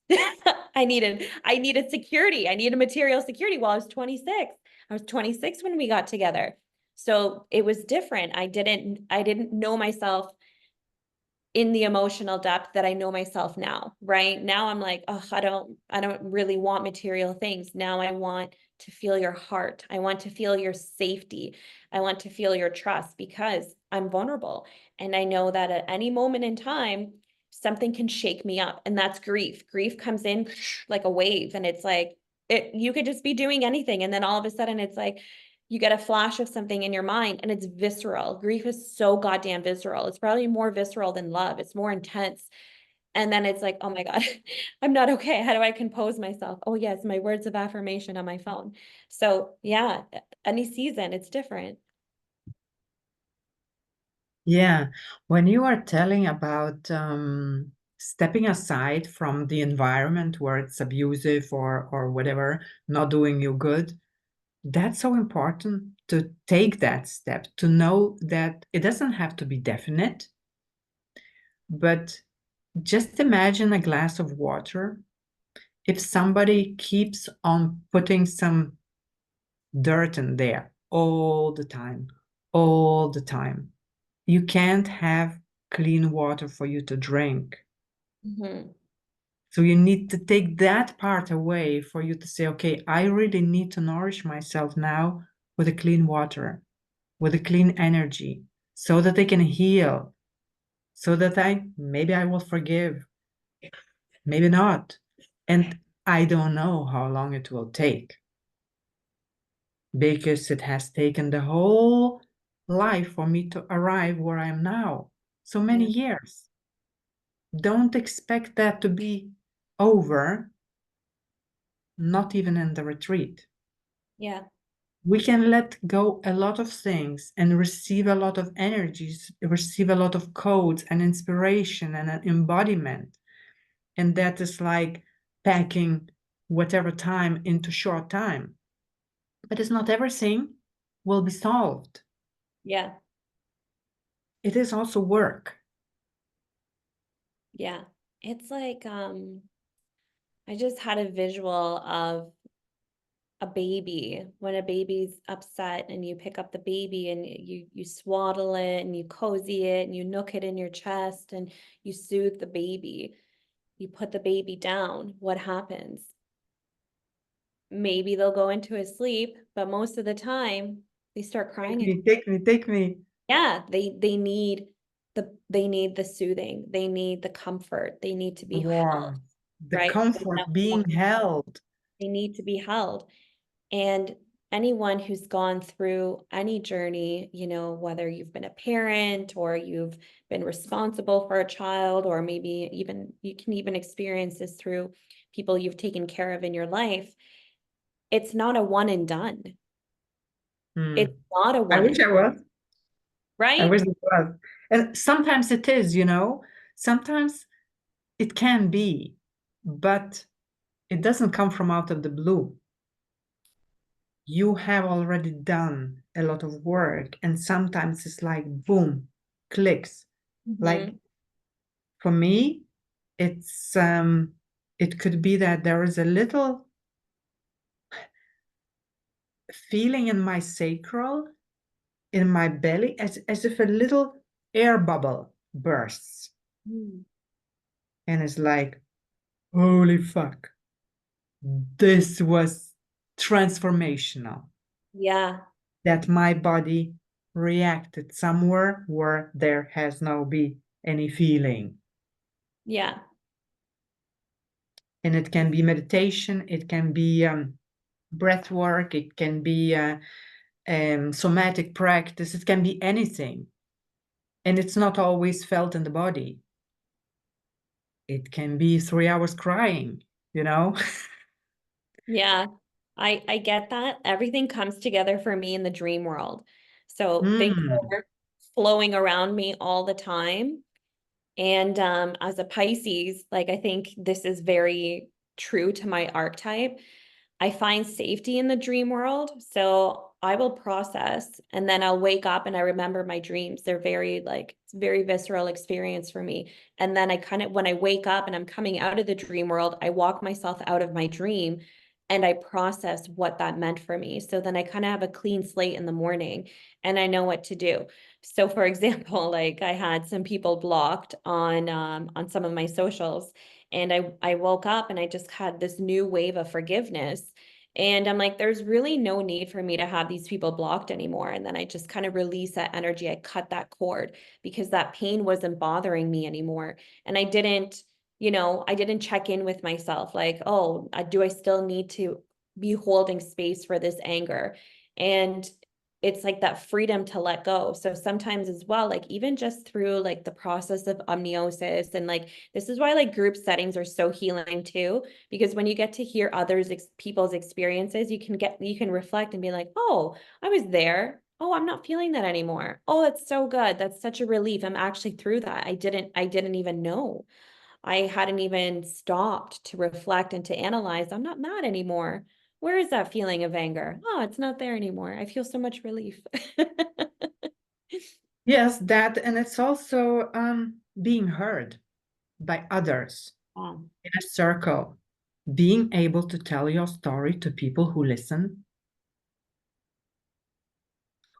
I needed security. I needed material security while I was 26. I was 26 when we got together. So it was different. I didn't know myself in the emotional depth that I know myself now. Right now, I'm like, oh, I don't really want material things. Now I want to feel your heart. I want to feel your safety. I want to feel your trust, because I'm vulnerable. And I know that at any moment in time, something can shake me up. And that's grief. Grief comes in like a wave. And it's like, you could just be doing anything. And then all of a sudden it's like, you get a flash of something in your mind and it's visceral. Grief is so goddamn visceral. It's probably more visceral than love. It's more intense. And then it's like, oh my God, I'm not okay. How do I compose myself? Oh, yes, my words of affirmation on my phone. So, yeah, any season, it's different. Yeah, when you are telling about stepping aside from the environment where it's abusive or whatever, not doing you good, that's so important to take that step, to know that it doesn't have to be definite, but just imagine a glass of water. If somebody keeps on putting some dirt in there all the time, you can't have clean water for you to drink. Mhm. So you need to take that part away for you to say, okay, I really need to nourish myself now with a clean water, with a clean energy, so that I can heal, so that maybe I will forgive, maybe not. And I don't know how long it will take. because it has taken the whole life for me to arrive where I am now. So many Yeah. years. Don't expect that to be over, not even in the retreat. Yeah. We can let go a lot of things and receive a lot of energies, receive a lot of codes and inspiration and an embodiment. And that is like packing whatever time into short time. But it's not everything will be solved. Yeah. It is also work. Yeah. It's like I just had a visual of a baby when a baby's upset and you pick up the baby and you swaddle it and you cozy it and you nook it in your chest and you soothe the baby. You put the baby down. What happens? Maybe they'll go into a sleep, but most of the time they start crying again. Take me. Yeah, they need the soothing, they need the comfort, they need to be held, Warm. The right? comfort being held. They need to be held. And anyone who's gone through any journey, you know, whether you've been a parent or you've been responsible for a child, or maybe even you can even experience this through people you've taken care of in your life, it's not a one and done. Hmm. It's not a I one wish and I was. I right? wish it was. And sometimes it is, you know, sometimes it can be, but it doesn't come from out of the blue. You have already done a lot of work, and sometimes it's like boom, clicks. Like Mhm. for me, it's it could be that there is a little feeling in my sacral, in my belly, as if a little air bubble bursts. Mm. And it's like, holy fuck, this was transformational. Yeah, That my body reacted somewhere where there has no be any feeling. yeah, And it can be meditation, it can be breath work, it can be somatic practice, it can be anything. And it's not always felt in the body. It can be 3 hours crying, you know? yeah. I get that. Everything comes together for me in the dream world. So things Mm, are flowing around me all the time. And as a Pisces, like I think this is very true to my archetype. I find safety in the dream world. So I will process and then I'll wake up and I remember my dreams. They're very like, it's a very visceral experience for me. And then I kind of, when I wake up and I'm coming out of the dream world, I walk myself out of my dream and I process what that meant for me. So then I kind of have a clean slate in the morning and I know what to do. So for example, like I had some people blocked on some of my socials and I woke up and I just had this new wave of forgiveness. And I'm like, there's really no need for me to have these people blocked anymore. And then I just kind of release that energy. I cut that cord because that pain wasn't bothering me anymore. And I didn't, you know, I didn't check in with myself like, oh, do I still need to be holding space for this anger? And it's like that freedom to let go. So sometimes as well, like even just through like the process of amniosis and like this is why like group settings are so healing too, because when you get to hear others people's experiences, you can reflect and be like, oh, I was there. Oh, I'm not feeling that anymore. Oh, that's so good. That's such a relief. I'm actually through that. I didn't even know. I hadn't even stopped to reflect and to analyze. I'm not mad anymore. Where is that feeling of anger? Oh, it's not there anymore. I feel so much relief. yes, that, and it's also being heard by others Um, in a circle, being able to tell your story to people who listen,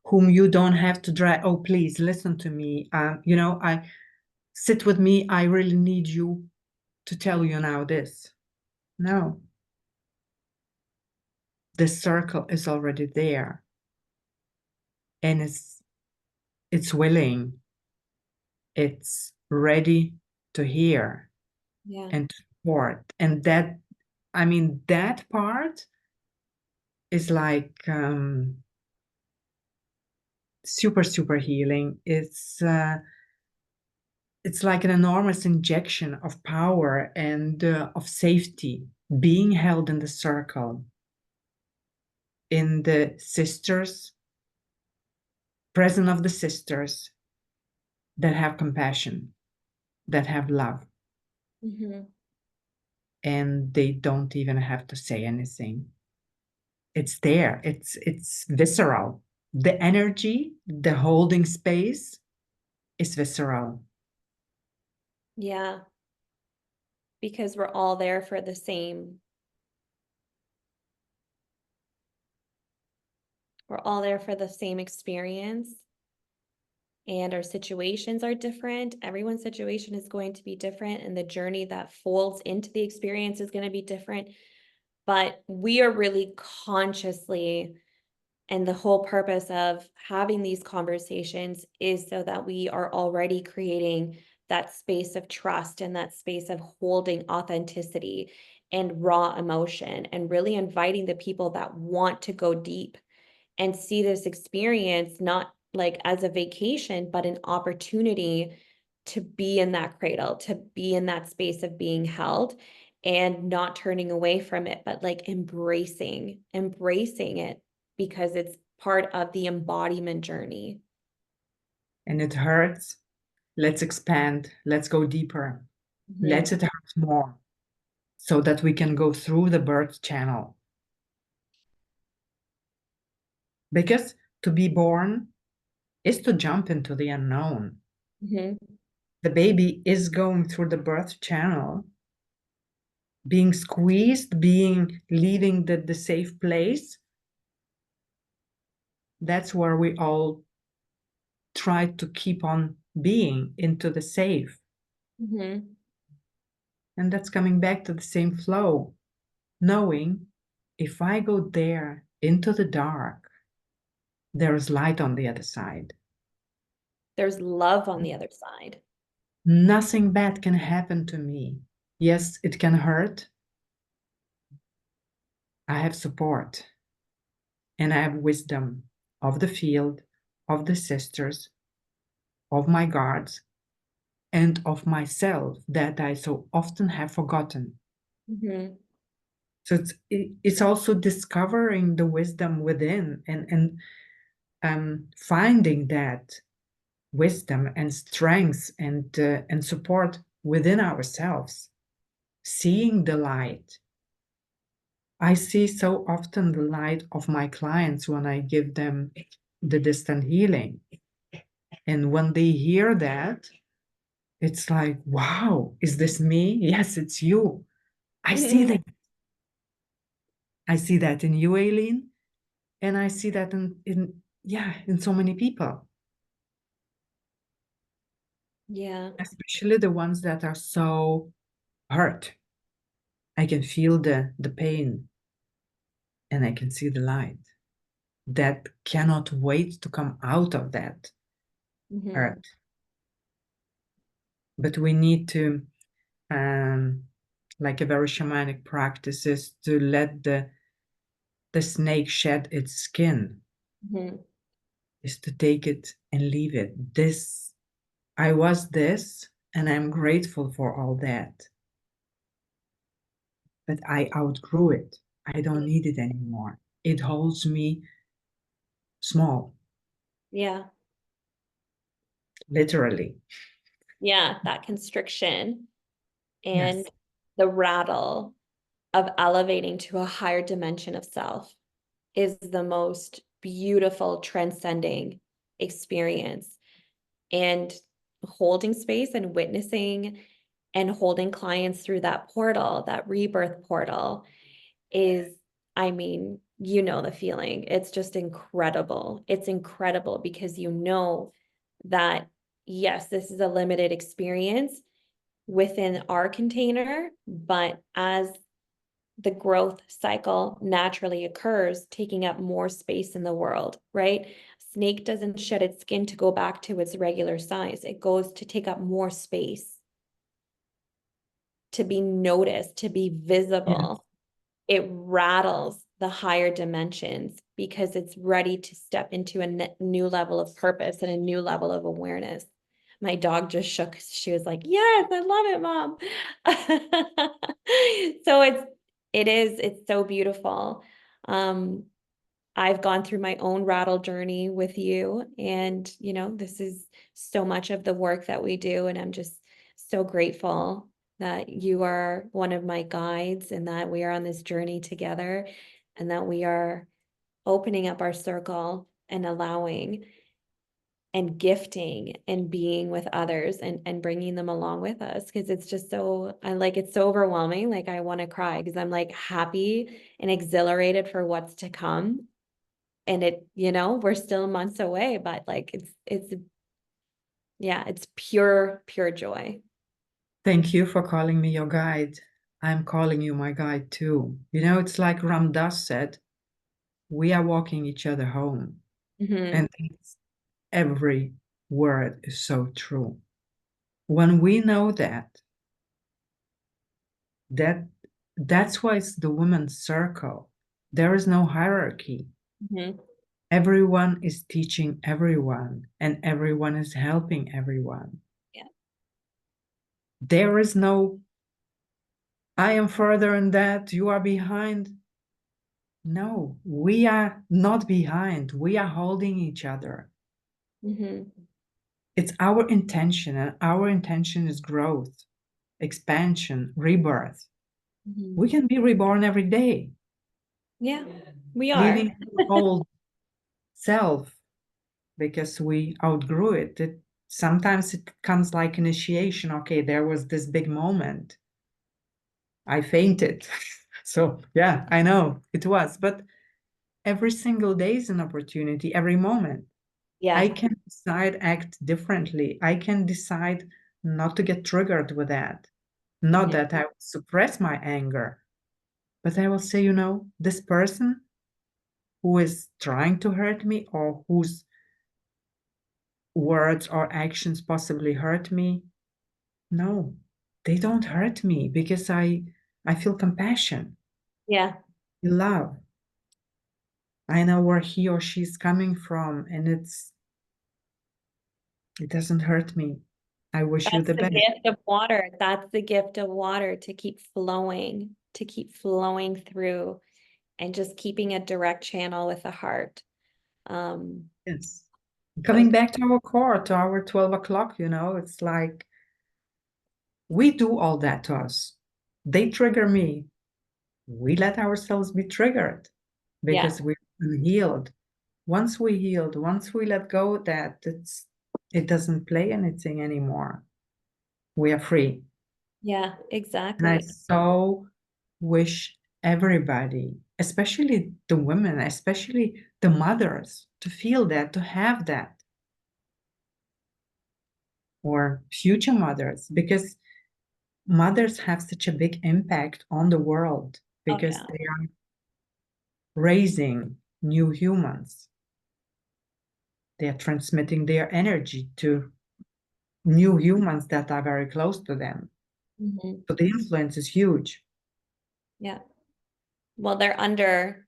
whom you don't have to drag. Oh, please listen to me. You know, I sit with me. I really need you to tell you now this. No, the circle is already there, and it's willing, it's ready to hear yeah. and to support. And that, I mean, that part is like super, super healing. It's like an enormous injection of power and of safety, being held in the circle, in the sisters, present of the sisters that have compassion, that have love, Mhm. and they don't even have to say anything. It's there. It's visceral. The energy, the holding space is visceral. Yeah, because we're all there for the same. We're all there for the same experience. And our situations are different. Everyone's situation is going to be different, and the journey that folds into the experience is going to be different. But we are really consciously, and the whole purpose of having these conversations is so that we are already creating that space of trust and that space of holding authenticity and raw emotion, and really inviting the people that want to go deep and see this experience not like as a vacation, but an opportunity to be in that cradle, to be in that space of being held and not turning away from it, but like embracing it because it's part of the embodiment journey. And it hurts. Let's expand. Let's go deeper. Mhm. Let it hurt more so that we can go through the birth channel. Because to be born is to jump into the unknown. Mhm. The baby is going through the birth channel, being squeezed, being leaving the safe place. That's where we all try to keep on being into the safe. Mhm. And that's coming back to the same flow, knowing if I go there into the dark, there is light on the other side. There's love on the other side. Nothing bad can happen to me. Yes, it can hurt. I have support and I have wisdom of the field, of the sisters, of my guards, and of myself that I so often have forgotten. Mhm. So it's also discovering the wisdom within and finding that wisdom and strength and support within ourselves, seeing the light. I see so often the light of my clients when I give them the distant healing. And when they hear that, it's like, wow, is this me? Yes, it's you. I see Mhm. that. I see that in you, Aileen. And I see that in so many people, Yeah. especially the ones that are so hurt. I can feel the pain and I can see the light that cannot wait to come out of that Mhm. hurt. But we need to, um, like a very shamanic practice, is to let the snake shed its skin, Mhm. is to take it and leave it. This, I was this, and I'm grateful for all that. But I outgrew it. I don't need it anymore. It holds me small, Yeah. literally. Yeah. That constriction and Yes. the rattle of elevating to a higher dimension of self is the most beautiful, transcending experience. And holding space and witnessing and holding clients through that portal, that rebirth portal, is, I mean, you know the feeling. It's just incredible. It's incredible because you know that, yes, this is a limited experience within our container, but as the growth cycle naturally occurs, taking up more space in the world, right? Snake doesn't shed its skin to go back to its regular size. It goes to take up more space, to be noticed, to be Yes. visible. It rattles the higher dimensions because it's ready to step into a new level of purpose and a new level of awareness. My dog just shook. She was like, yes, I love it, Mom. So it's so beautiful. Um, I've gone through my own rattle journey with you, and this is so much of the work that we do, and I'm just so grateful that you are one of my guides and that we are on this journey together and that we are opening up our circle and allowing and gifting and being with others and bringing them along with us, because it's just it's so overwhelming. Like I want to cry because I'm like happy and exhilarated for what's to come. And we're still months away, but like it's pure joy. Thank you for calling me your guide. I'm calling you my guide too. It's like Ram Dass said, we are walking each other home. Mm-hmm. And every word is so true. When we know that that's why it's the women's circle. There is no hierarchy. Mm-hmm. Everyone is teaching everyone, and everyone is helping everyone. Yeah. There is no, I am further in that, you are behind. No, we are not behind. We are holding each other. Mm-hmm. It's our intention, and our intention is growth, expansion, rebirth. Mm-hmm. We can be reborn every day, Yeah, we are. leaving the old self because we outgrew it. Sometimes it comes like initiation. Okay, there was this big moment. I fainted. So yeah, I know it was, but every single day is an opportunity, every moment. I Yeah. can decide act differently. I can decide not to get triggered with that. Not Mm-hmm. that I will suppress my anger, but I will say, this person who is trying to hurt me or whose words or actions possibly hurt me, no, they don't hurt me because I feel compassion, Yeah. love. I know where he or she's coming from, and it doesn't hurt me. I wish you That's the the best. gift of water. That's the gift of water, to keep flowing through and just keeping a direct channel with the heart. Um, Yes. so Coming back to our core, to our 12 o'clock, it's like we do all that to us. They trigger me. We let ourselves be triggered yeah, because we're unhealed. Once we healed, once we let go of that, it doesn't play anything anymore. We are free. yeah, And I exactly. so wish everybody, especially the women, especially the mothers, to feel that, to have that, or future mothers, because mothers have such a big impact on the world Oh because yeah. they are raising new humans. They are transmitting their energy to new humans that are very close to them. Mm-hmm. So the influence is huge. Yeah. Well, they're under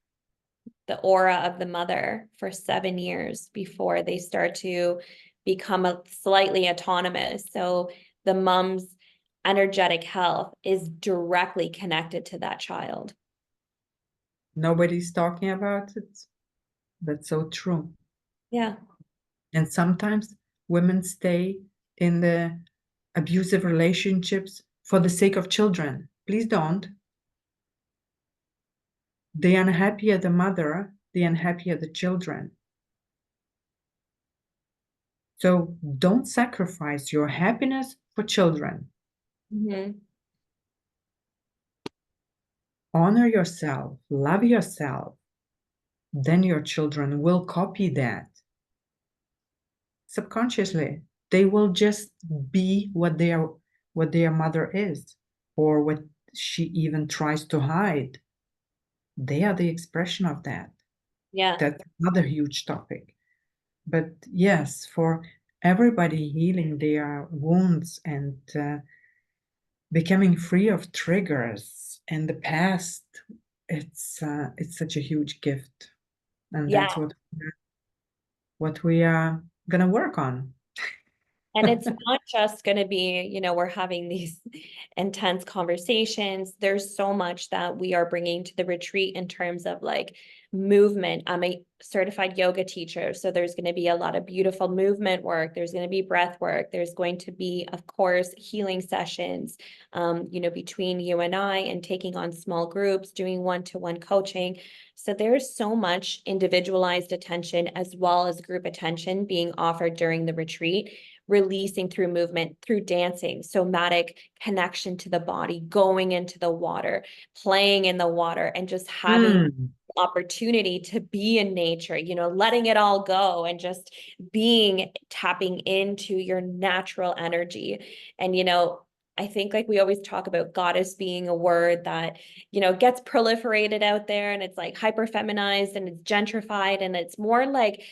the aura of the mother for 7 years before they start to become slightly autonomous. So the mom's energetic health is directly connected to that child. Nobody's talking about it. That's so true. Yeah. And sometimes women stay in the abusive relationships for the sake of children. Please don't. The unhappier the mother, the unhappier the children. So don't sacrifice your happiness for children. Mm-hmm. Honor yourself, love yourself. Then your children will copy that subconsciously. They will just be what their mother is, or what she even tries to hide. They are the expression of that. Yeah. That's another huge topic. But yes, for everybody healing their wounds and becoming free of triggers and the past, it's such a huge gift, and Yeah. that's what we are gonna work on. And it's not just going to be, we're having these intense conversations. There's so much that we are bringing to the retreat in terms of like movement. I'm a certified yoga teacher, so there's going to be a lot of beautiful movement work. There's going to be breath work. There's going to be, of course, healing sessions, between you and I, and taking on small groups, doing one-to-one coaching. So there's so much individualized attention as well as group attention being offered during the retreat, releasing through movement, through dancing, somatic connection to the body, going into the water, playing in the water, and just having opportunity to be in nature, letting it all go and just tapping into your natural energy. And, I think like we always talk about goddess being a word that, gets proliferated out there, and it's like hyper feminized and it's gentrified, and it's more like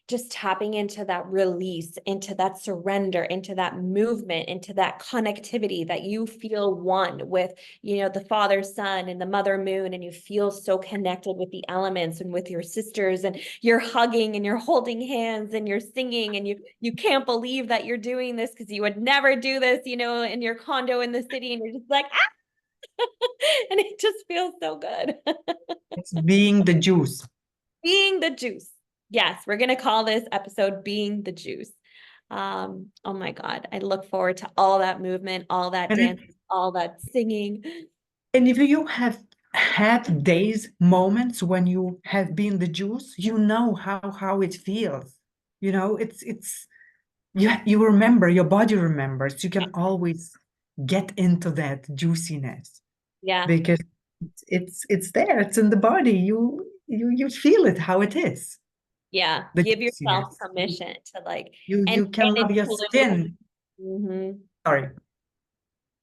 just tapping into that release, into that surrender, into that movement, into that connectivity that you feel one with, the Father, Son, and the Mother Moon, and you feel so connected with the elements and with your sisters, and you're hugging and you're holding hands and you're singing, and you can't believe that you're doing this because you would never do this, in your condo in the city, and you're just like, ah! And it just feels so good. It's being the juice. Being the juice. Yes, we're going to call this episode Being the Juice. Oh my God. I look forward to all that movement, all that dance, all that singing. And if you have had days, moments when you have been the juice, you know how it feels. It's you remember, your body remembers. You can always get into that juiciness Yeah. because it's there, it's in the body. You feel it how it is. Yeah. The Give yourself juiciness. permission to like, and, You can and love in your Tulum. skin. Mm-hmm. Sorry.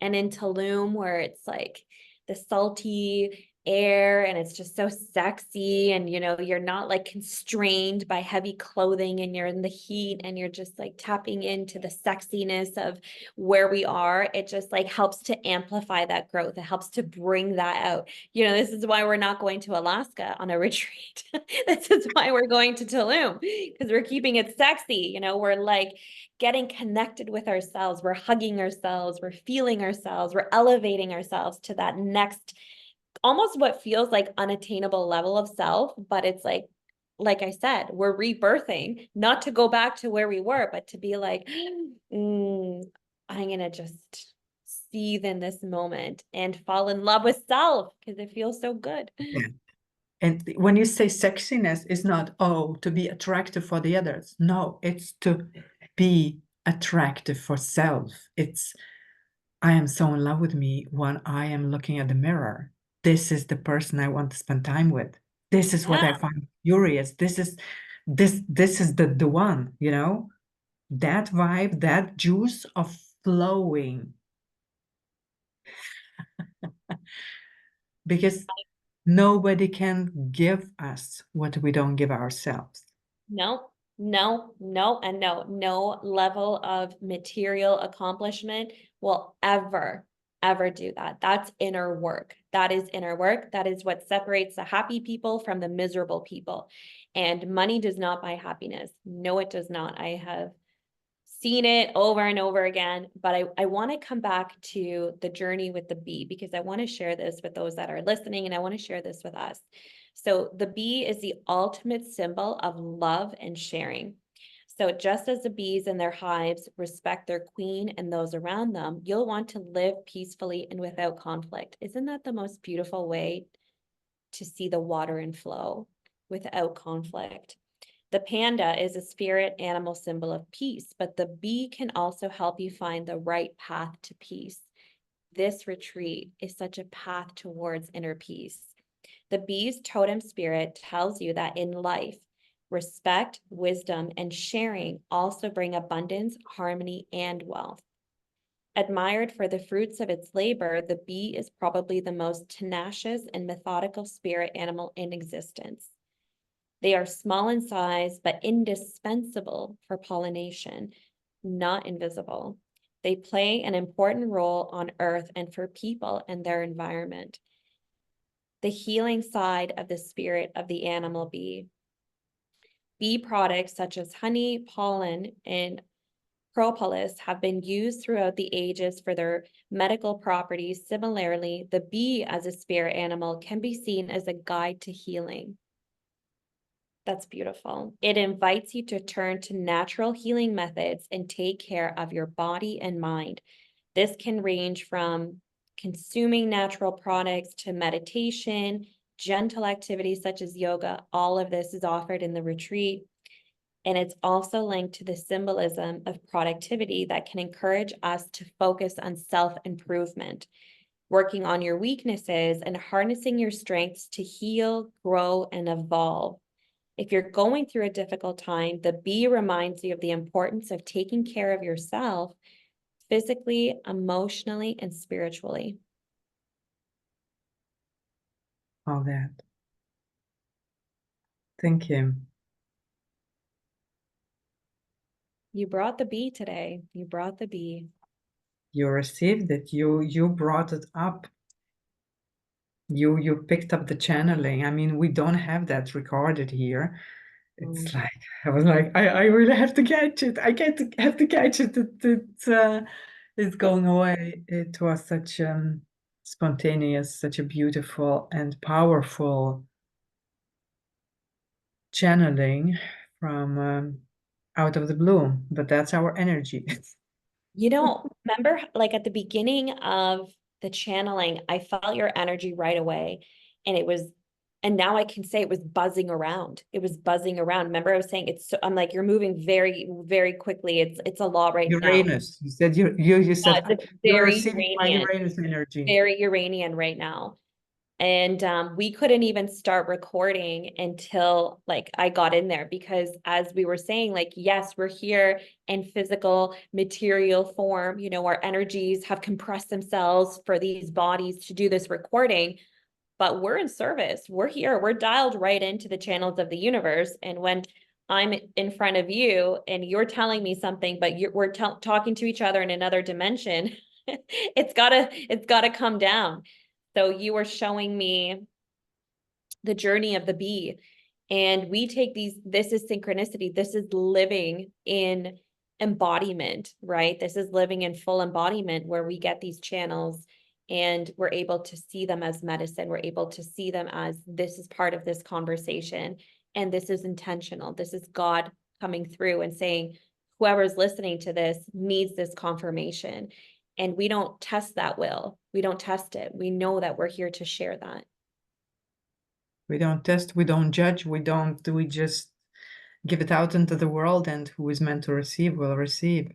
And in Tulum, where it's like the salty air and it's just so sexy, and you're not like constrained by heavy clothing, and you're in the heat, and you're just like tapping into the sexiness of where we are. It just like helps to amplify that growth. It helps to bring that out. This is why we're not going to Alaska on a retreat. This is why we're going to Tulum, because we're keeping it sexy. We're like getting connected with ourselves. We're hugging ourselves. We're feeling ourselves. We're elevating ourselves to that next, almost what feels like unattainable level of self. But it's like I said, we're rebirthing, not to go back to where we were, but to be like, I'm going to just seethe in this moment and fall in love with self because it feels so good. Yeah. And when you say sexiness, it's not, oh, to be attractive for the others. No, it's to be attractive for self. It's, I am so in love with me when I am looking at the mirror. This is the person I want to spend time with. This is what Yeah. I find curious. This is the one, that vibe, that juice of flowing. Because nobody can give us what we don't give ourselves. No, no, no, and no level of material accomplishment will ever do that. That's inner work. That is inner work. That is what separates the happy people from the miserable people. And money does not buy happiness. No, it does not. I have seen it over and over again, but I want to come back to the journey with the bee, because I want to share this with those that are listening, and I want to share this with us. So the bee is the ultimate symbol of love and sharing. So just as the bees in their hives respect their queen and those around them, you'll want to live peacefully and without conflict. Isn't that the most beautiful way to see the water and flow? Without conflict. The panda is a spirit animal symbol of peace, but the bee can also help you find the right path to peace. This retreat is such a path towards inner peace. The bee's totem spirit tells you that in life, respect, wisdom, and sharing also bring abundance, harmony, and wealth. Admired for the fruits of its labor, the bee is probably the most tenacious and methodical spirit animal in existence. They are small in size, but indispensable for pollination, not invisible. They play an important role on Earth and for people and their environment. the healing side of the spirit of the animal bee. Bee products such as honey, pollen, and propolis have been used throughout the ages for their medical properties. Similarly, the bee as a spirit animal can be seen as a guide to healing. That's beautiful. It invites you to turn to natural healing methods and take care of your body and mind. This can range from consuming natural products to meditation, gentle activities such as yoga. All of this is offered in the retreat. And it's also linked to the symbolism of productivity that can encourage us to focus on self-improvement, working on your weaknesses and harnessing your strengths to heal, grow, and evolve. If you're going through a difficult time, the bee reminds you of the importance of taking care of yourself physically, emotionally, and spiritually. All that. Thank you. You brought the bee today. You brought the bee. You received it. You brought it up. You picked up the channeling. I mean, we don't have that recorded here. It's like I was like, I really have to catch it. I have to catch it. It's going away. It was such spontaneous, such a beautiful and powerful channeling from out of the blue. But that's our energy. You know, remember like at the beginning of the channeling, I felt your energy right away. And it was, and now I can say it was buzzing around. It was buzzing around. Remember, I was saying it's so, I'm like, you're moving very, very quickly. It's a lot right now. Uranus. You said you said It's you're very receiving my Uranian, Uranus energy. very Uranian right now. And we couldn't even start recording until like I got in there, because as we were saying, like, yes, we're here in physical material form, you know, our energies have compressed themselves for these bodies to do this recording, but we're in service. We're here. We're dialed right into the channels of the universe. And when I'm in front of you and you're telling me something, but we're talking to each other in another dimension, it's gotta come down. So you were showing me the journey of the bee, and we take this is synchronicity. This is living in embodiment, right? This is living in full embodiment where we get these channels and we're able to see them as medicine. We're able to see them as this is part of this conversation and this is intentional. This is God coming through and saying, whoever's listening to this needs this confirmation. And we don't test that will. We don't test it. We know that we're here to share that. We don't test, we don't judge, we just give it out into the world, and who is meant to receive will receive.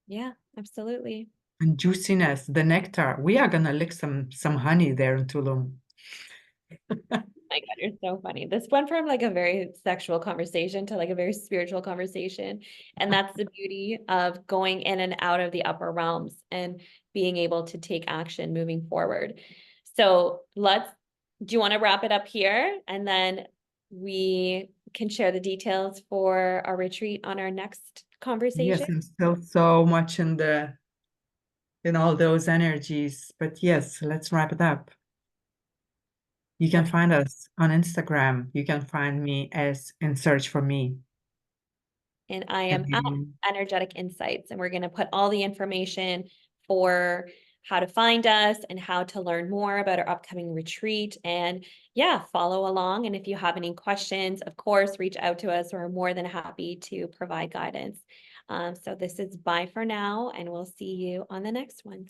Yeah, absolutely. And juiciness, the nectar. We are gonna lick some honey there in Tulum. My God, you're so funny. This went from like a very sexual conversation to like a very spiritual conversation. And that's the beauty of going in and out of the upper realms and being able to take action moving forward. So do you want to wrap it up here? And then we can share the details for our retreat on our next conversation. Yes, I'm still so much in all those energies. But yes, let's wrap it up. You can Okay. find us on Instagram. You can find me as in search for me. And I am at And Energetic Insights, and we're going to put all the information for how to find us and how to learn more about our upcoming retreat. And yeah, follow along. And if you have any questions, of course, reach out to us. We're more than happy to provide guidance. So this is bye for now, and we'll see you on the next one.